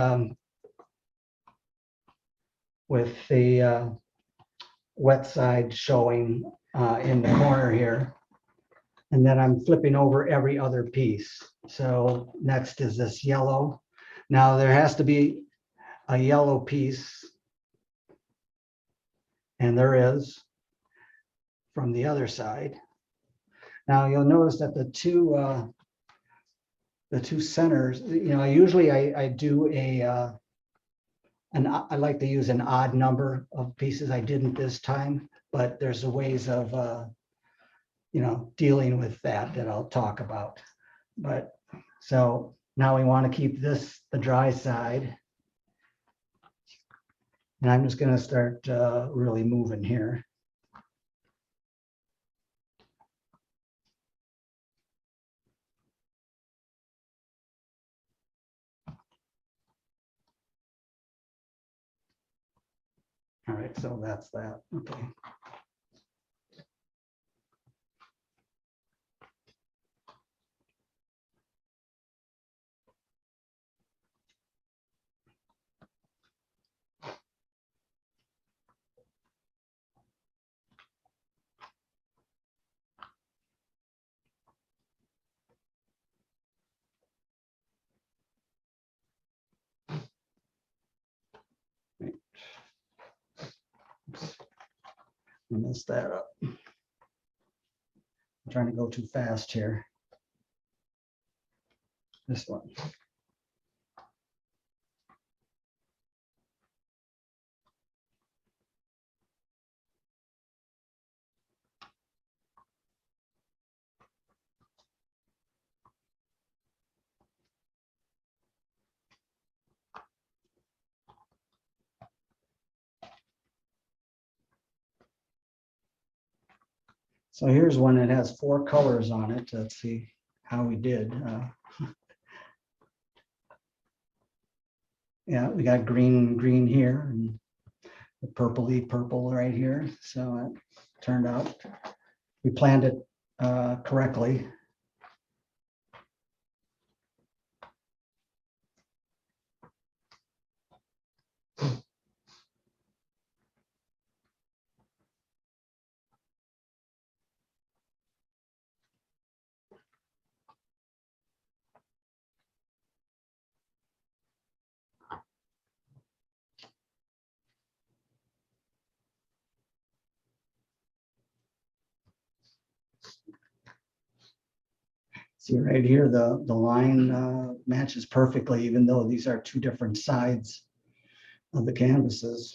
with the wet side showing in the corner here. And then I'm flipping over every other piece. So next is this yellow. Now there has to be a yellow piece, and there is from the other side. Now you'll notice that the the two centers, usually I do I like to use an odd number of pieces. I didn't this time, but there's ways of, dealing with that I'll talk about. But so now we want to keep this the dry side. And I'm just going to start really moving here. All right, so that's that. Okay. I messed that up. I'm trying to go too fast here. This one. So here's one that has 4 colors on it. Let's see how we did. Yeah, we got green here and the purpley purple right here. So it turned out we planned it correctly. See right here, the line matches perfectly, even though these are 2 different sides of the canvases.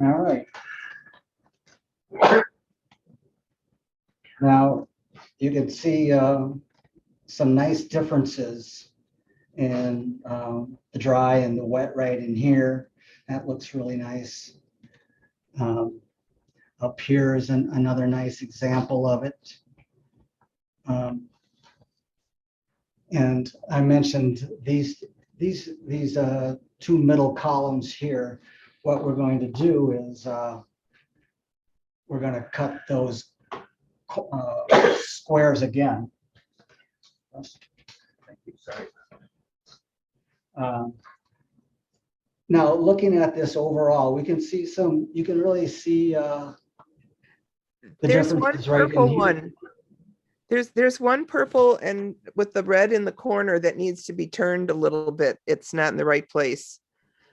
All right. Now you can see some nice differences in the dry and the wet right in here. That looks really nice. Up here is another nice example of it. And I mentioned these 2 middle columns here. What we're going to do is we're going to cut those squares again. Sorry. Now, looking at this overall, we can see you can really see the There's one differences right in purple here. one. There's one purple and with the red in the corner that needs to be turned a little bit. It's not in the right place.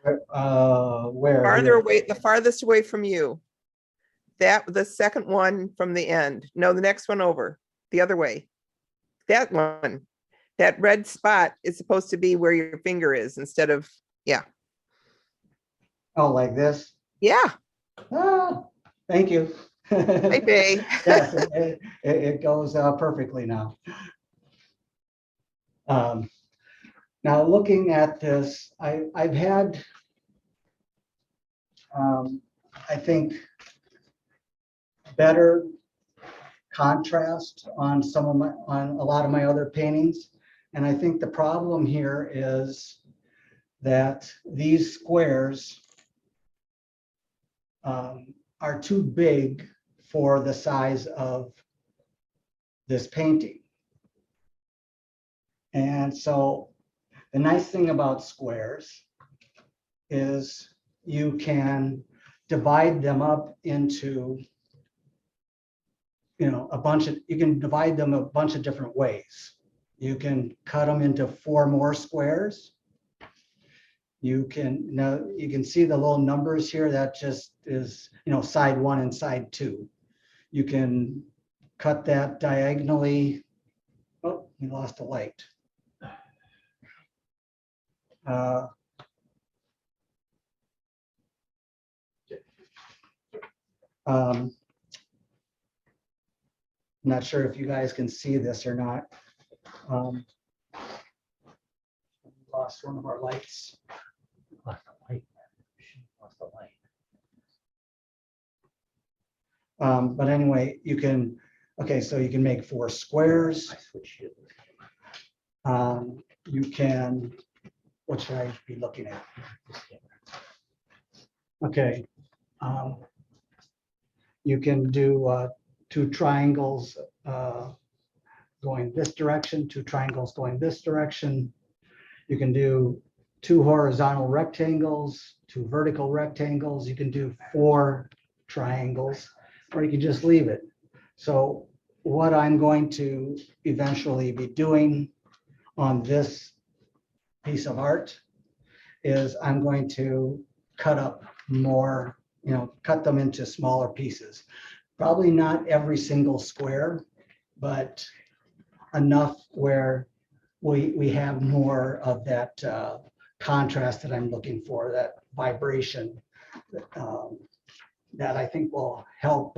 Where? Farther Here? away, the farthest away from you. The second one from the end. No, the next one over, the other way. That one. That red spot is supposed to be where your finger is instead of, Oh, like this? yeah, Ah, thank you. type A. Yes, it goes perfectly now. Now, looking at this, I've had, I think, better contrast on on a lot of my other paintings. And I think the problem here is that these squares are too big for the size of this painting. And so the nice thing about squares is you can divide them up into, you can divide them a bunch of different ways. You can cut them into 4 more squares. You can see the little numbers here. That just is, side 1 and side 2. You can cut that diagonally. Oh, we lost a light. Not sure if you guys can see this or not. Lost one of our lights. Lost the light. Lost the light. But anyway, you can, okay, so you can make 4 squares. I switched it. You can, what should I be looking at? Okay. You can do 2 triangles going this direction, 2 triangles going this direction. You can do 2 horizontal rectangles, 2 vertical rectangles. You can do 4 triangles, or you can just leave it. So what I'm going to eventually be doing on this piece of art is I'm going to cut up more, cut them into smaller pieces. Probably not every single square, but enough where we have more of that contrast that I'm looking for, that vibration that I think will help.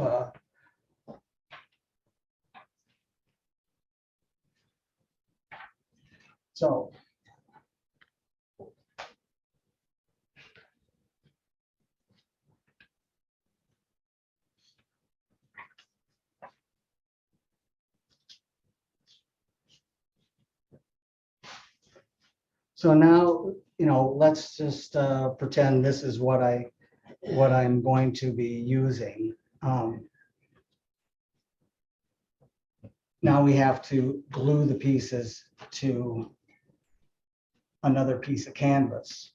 So now, let's just pretend this is what I'm going to be using. Now we have to glue the pieces to another piece of canvas.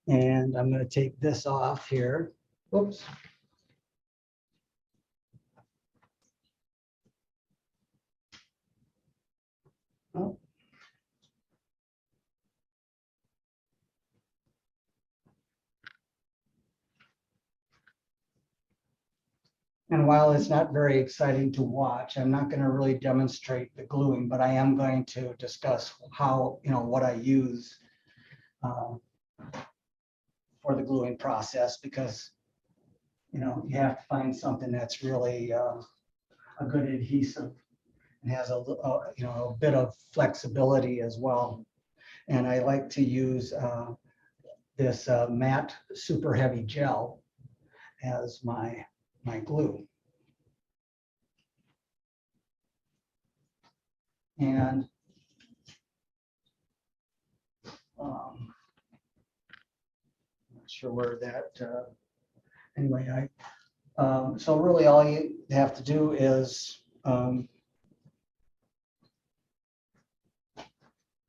And I'm going to take this off here. Whoops. Oh. And while it's not very exciting to watch, I'm not going to really demonstrate the gluing, but I am going to discuss how, what I use for the gluing process, because, you have to find something that's really a good adhesive and has a bit of flexibility as well. And I like to use this matte super heavy gel as my glue. And I'm not sure where that, anyway, so really all you have to do is, oh,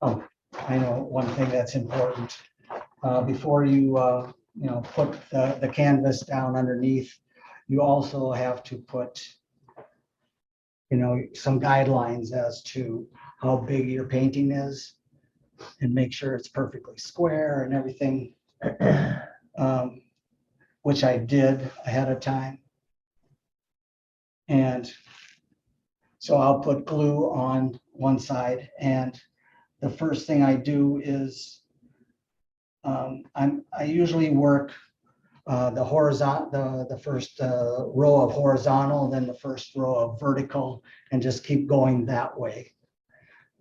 I know one thing that's important. Before you, put the canvas down underneath, you also have to put, some guidelines as to how big your painting is and make sure it's perfectly square and everything, which I did ahead of time. And So I'll put glue on one side, and the first thing I do is I usually work the horizontal, the first row of horizontal, then the first row of vertical, and just keep going that way.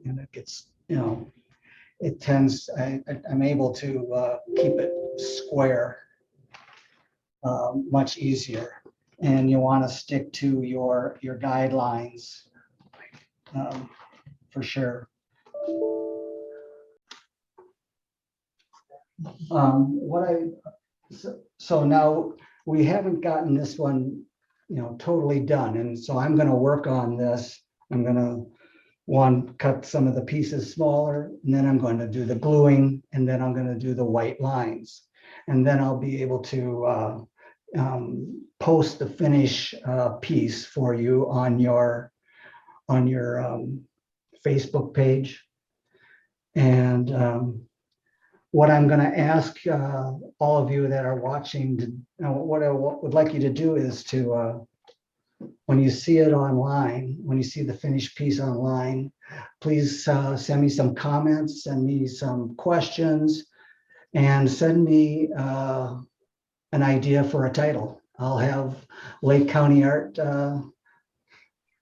And it gets, it tends, I'm able to keep it square much easier. And you want to stick to your guidelines for sure. So now we haven't gotten this one, totally done. And so I'm going to work on this. I'm going to cut some of the pieces smaller, and then I'm going to do the gluing, and then I'm going to do the white lines. And then I'll be able to post the finish piece for you on your Facebook page. And what I'm going to ask all of you that are watching, what I would like you to do is to, when you see it online, when you see the finished piece online, please send me some comments, send me some questions, and send me an idea for a title. I'll have Lake County Art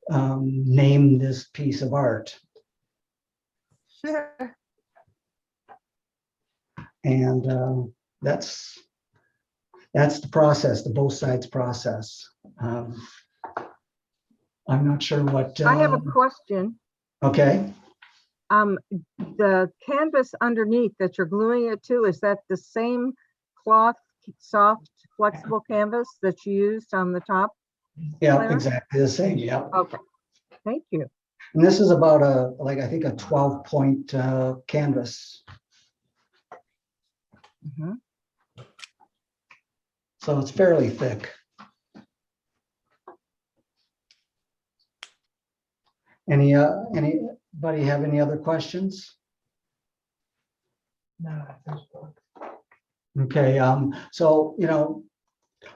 name this piece of art. And that's the process, the both sides process. I'm not sure what. I have a question. Okay. The canvas underneath that you're gluing it to, is that the same cloth, soft, flexible canvas that you used on the top? Yeah, Clara? exactly the same. Yeah. Okay, thank you. And this is about I think a 12-point canvas. Mhm. So it's fairly thick. Anybody have any other questions? No. Okay, so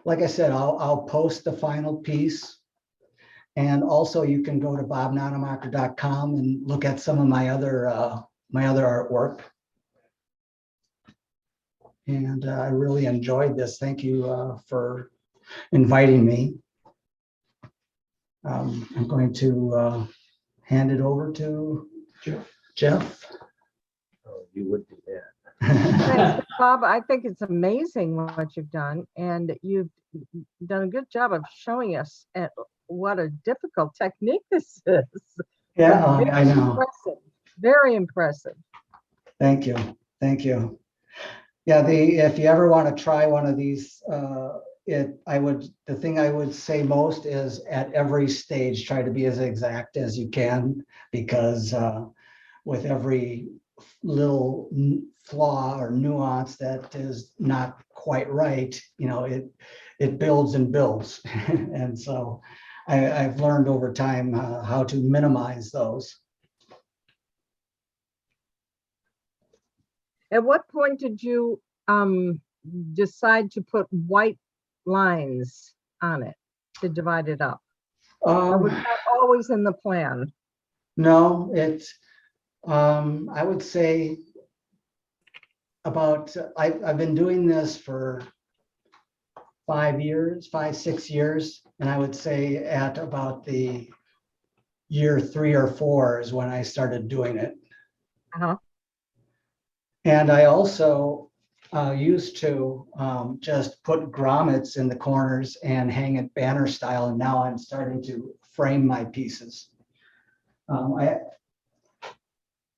like I said, I'll post the final piece. And also you can go to bobnonnemacher.com and look at some of my other artwork. And I really enjoyed this. Thank you for inviting me. I'm going to hand it over to Jeff. Oh, you would do that. Thanks, Bob. I think it's amazing what you've done, and you've done a good job of showing us what a difficult technique this is. Yeah, Very I know. impressive. Very impressive. Thank you. Thank you. Yeah, if you ever want to try one of these, the thing I would say most is at every stage, try to be as exact as you can, because with every little flaw or nuance that is not quite right, it builds and builds. And so I've learned over time how to minimize those. At what point did you decide to put white lines on it to divide it up? Or was that always in the plan? No, I would say I've been doing this for 5, 6 years. And I would say at about the year 3 or 4 is when I started doing it. Uh-huh. And I also used to just put grommets in the corners and hang it banner style. And now I'm starting to frame my pieces. I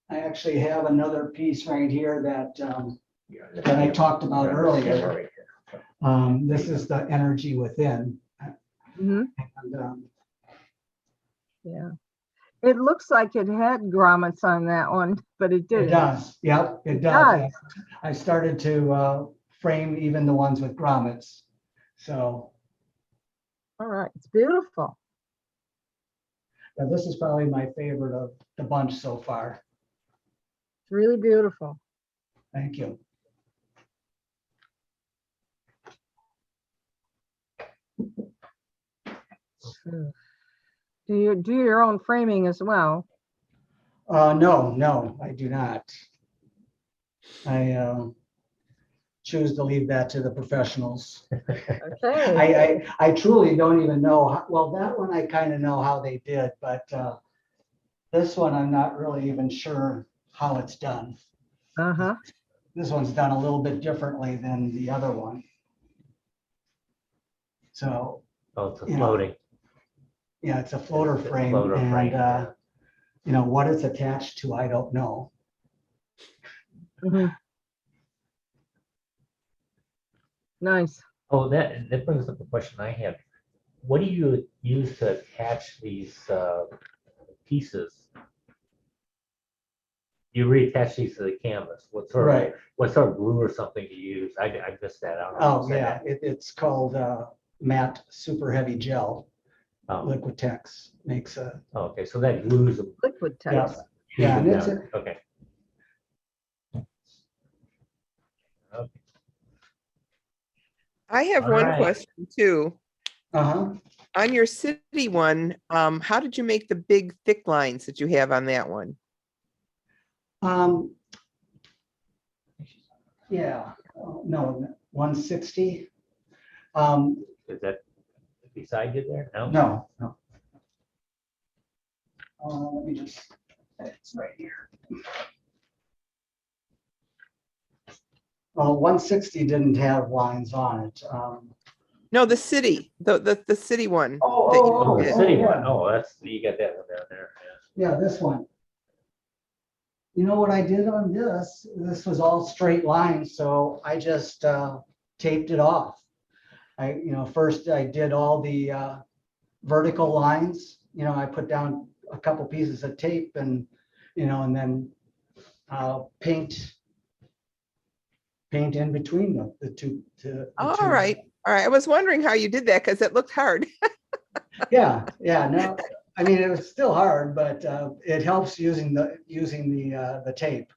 actually have another piece right here that I talked about earlier. This is the energy within. Mm-hmm. And, Yeah. It looks like it had grommets on that one, but it didn't. it does. Yep, it does. I started to frame even the ones with grommets. So All right. It's beautiful. this is probably my favorite of the bunch so far. It's really beautiful. Thank you. Do you do your own framing as well? No, I do not. I choose to leave that to the professionals. Okay. I truly don't even know, well, that one I kind of know how they did, but this one I'm not really even sure how it's done. Uh-huh. This one's done a little bit differently than the other one. So, Oh, it's a You know, floating. yeah, it's a floater It's a frame floater frame, yeah. and, you know, what it's attached to, I don't know. Mhm. Nice. Oh, that brings up the question I have. What do you use to attach these pieces? You reattach these to the canvas. Right. What sort of glue or something do you use? I missed that. I don't know. Oh, yeah, it's called matte super heavy gel. Oh, Liquitex makes a, okay, so that glues them. Liquid yeah, text. yeah, and glues it's, them down. Okay. Okay. I have All one right. question too. uh-huh. On your city one, how did you make the big thick lines that you have on that one? Yeah, no, 160. Is that beside you there? No? No. Let me just, it's right here. 160 didn't have lines on it. No, the city, the city one. Oh, that you oh, Oh, the did. city yeah. one. Oh, you got that one down there. Yeah, this one. You know what I did on this? This was all straight lines, so I just taped it off. First I did all the vertical lines. I put down a couple pieces of tape and, and then paint in between the two. All right, all right. I was wondering how you did that because it looked hard. Yeah, no, I mean, it was still hard, but it helps using the tape.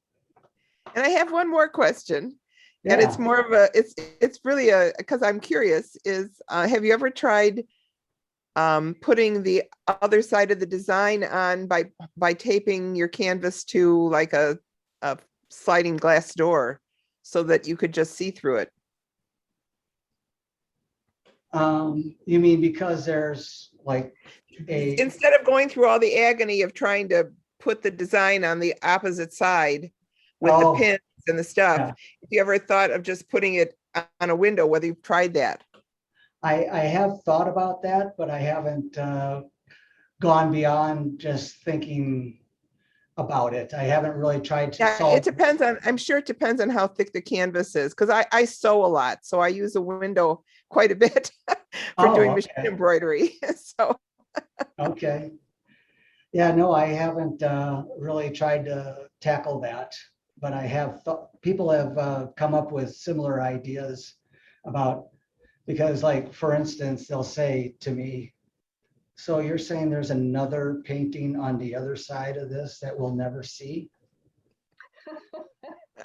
And I have one more question. And Yeah. it's more of it's really because I'm curious, have you ever tried putting the other side of the design on by taping your canvas to like a sliding glass door so that you could just see through it? You mean because there's like Instead of going through all the agony of trying to put the design on the opposite side with the Oh, pins and the stuff, yeah. if you ever thought of just putting it on a window, whether you've tried that? I have thought about that, but I haven't gone beyond just thinking about it. I haven't really tried to Yeah, solve. it depends on, I'm sure it depends on how thick the canvas is, because I sew a lot, so I use a window quite a bit for doing machine Okay. embroidery. So Okay. Yeah, no, I haven't really tried to tackle that, but I have thought people have come up with similar ideas about, because like, for instance, they'll say to me, so you're saying there's another painting on the other side of this that we'll never see?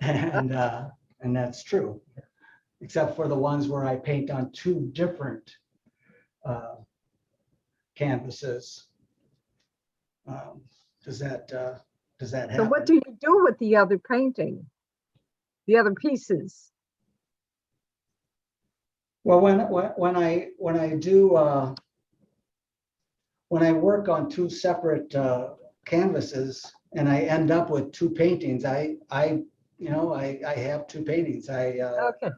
And that's true, except for the ones where I paint on two different canvases. Does that happen? So what do you do with the other painting? The other pieces? Well, when I work on two separate canvases and I end up with two paintings, I have two paintings. Okay.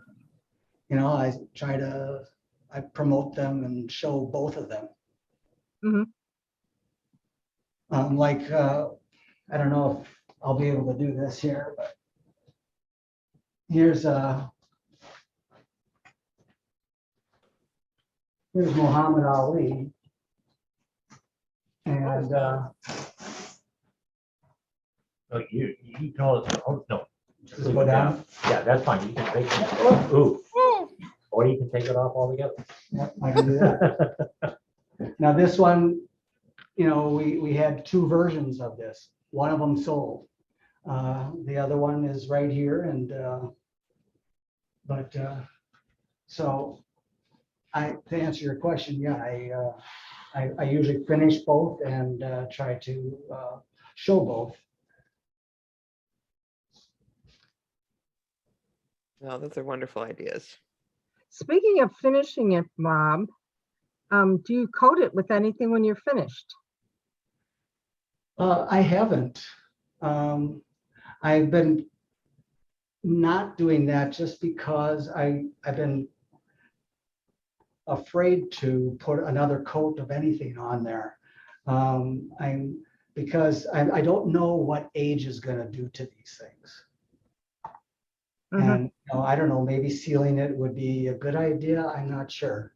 I promote them and show both of them. Mhm. I don't know if I'll be able to do this here, but here's Muhammad Ali. And Oh, you can always, oh, no. just go down. Yeah, that's fine. You can take it. Ooh. Or you can take it off altogether. Yeah, I can do that. Now this one, we had two versions of this. One of them sold. The other one is right here, and so to answer your question, yeah, I usually finish both and try to show both. Well, those are wonderful ideas. Speaking of finishing it, Bob, do you coat it with anything when you're finished? I haven't. I've been not doing that just because I've been afraid to put another coat of anything on there. Because I don't know what age is going to do to these things. Mhm. And I don't know, maybe sealing it would be a good idea. I'm not sure.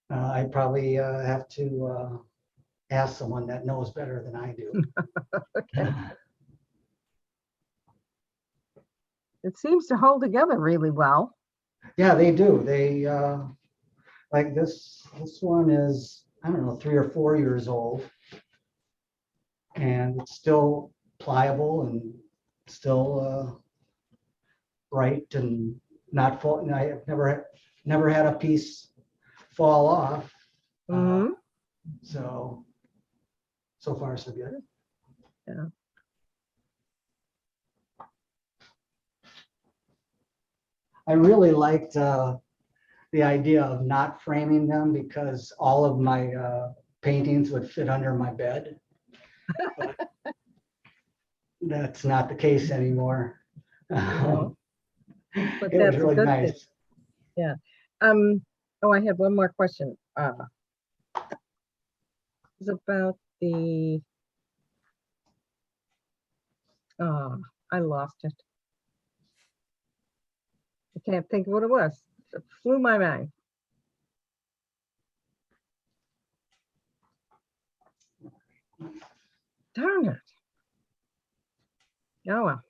I probably have to ask someone that knows better than I do. Okay. It seems to hold together really well. Yeah, they do. They like this one is, I don't know, 3 or 4 years old. And it's still pliable and still bright and not fall. And I've never had a piece fall off. Mhm. So far so good. Yeah. I really liked the idea of not framing them because all of my paintings would fit under my bed. But that's not the case anymore. No. But It was that's a really good thing. nice. Yeah. Oh, I had one more question. It's about the, I lost it. I can't think of what it was. It flew my mind. Darn it. Oh, well.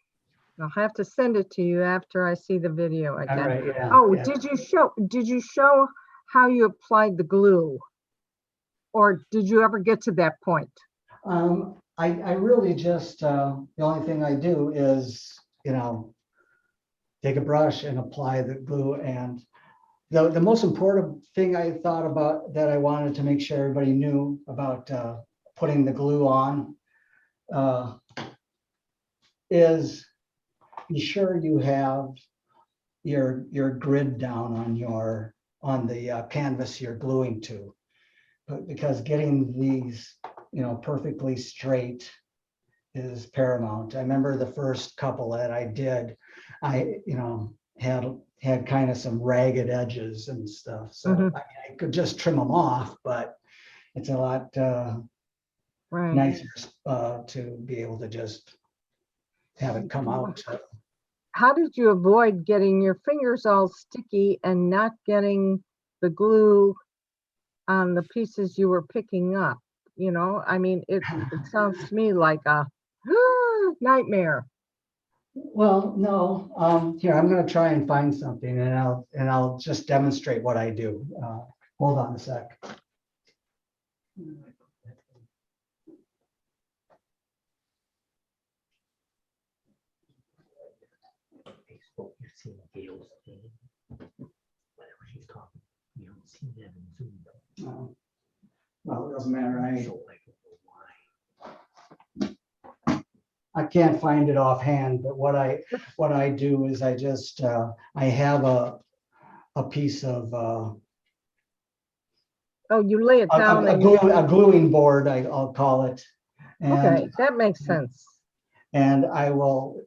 I'll have to send it to you after I see the video All again. right, yeah. Oh, yeah. did you show how you applied the glue? Or did you ever get to that point? I really just, the only thing I do is, take a brush and apply the glue. And the most important thing I thought about that I wanted to make sure everybody knew about putting the glue on is be sure you have your grid down on the canvas you're gluing to. But because getting these, perfectly straight is paramount. I remember the first couple that I did, I, had kind of some ragged edges and stuff. So Mhm. I could just trim them off, but it's a lot Right. nicer to be able to just have it come out. How did you avoid getting your fingers all sticky and not getting the glue on the pieces you were picking up? I mean, it sounds to me like a nightmare. Well, no, here, I'm gonna try and find something and I'll just demonstrate what I do. Hold on a sec. Facebook, you've seen Gail's thing. Whatever she's talking, you don't see that in Zoom. though. Well, it doesn't matter. So I don't know why. I can't find it offhand, but what I do is I just, I have a piece of, Oh, you lay it down and a gluing board, I'll call it. okay, And, that makes sense. and I will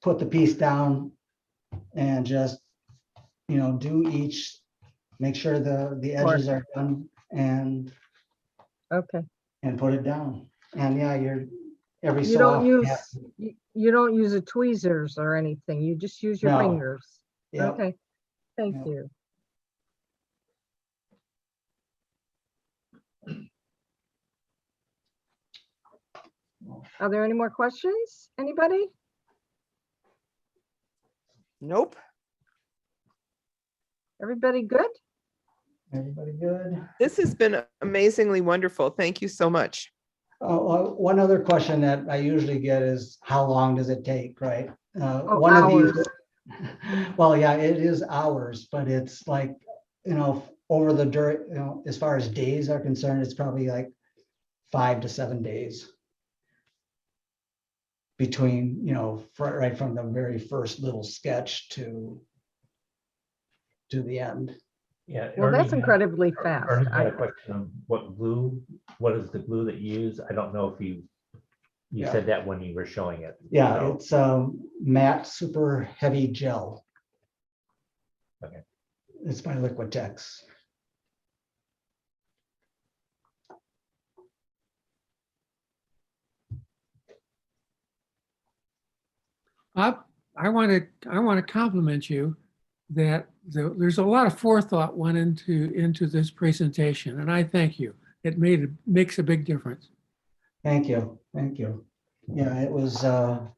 put the piece down and just, do each, make sure the edges are done and Okay. put it down. And yeah, every You so don't often. use you don't use a tweezers or anything. You just use your No. fingers. Yep. Okay. Thank Yep. you. Are there any more questions? Anybody? Nope. Everybody good? Everybody good? This has been amazingly wonderful. Thank you so much. One other question that I usually get is how long does it take, right? Oh, One of hours. these, well, yeah, it is hours, but it's like, over the as far as days are concerned, it's probably like 5 to 7 days between, right from the very first little sketch to the end. Yeah. Well, that's Ernie had- incredibly fast. Ernie had a question on what is the glue that you use? I don't know if you Yeah. said that when you were showing it. Yeah, So, it's matte super heavy gel. Okay. It's by Liquitex. I want to compliment you that there's a lot of forethought went into this presentation, and I thank you. It makes a big difference. Thank you. Thank you. Yeah, it was, I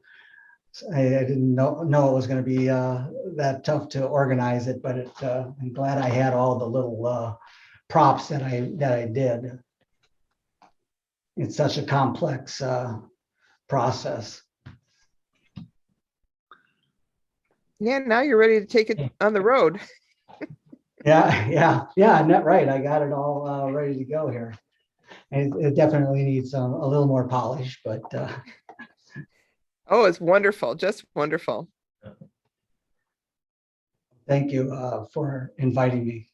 didn't know it was going to be that tough to organize it, but I'm glad I had all the little props that I did. It's such a complex process. Yeah, now you're ready to take it on the road. Yeah, net right. I got it all ready to go here. And it definitely needs a little more polish, but Oh, it's wonderful, just wonderful. thank you for inviting me.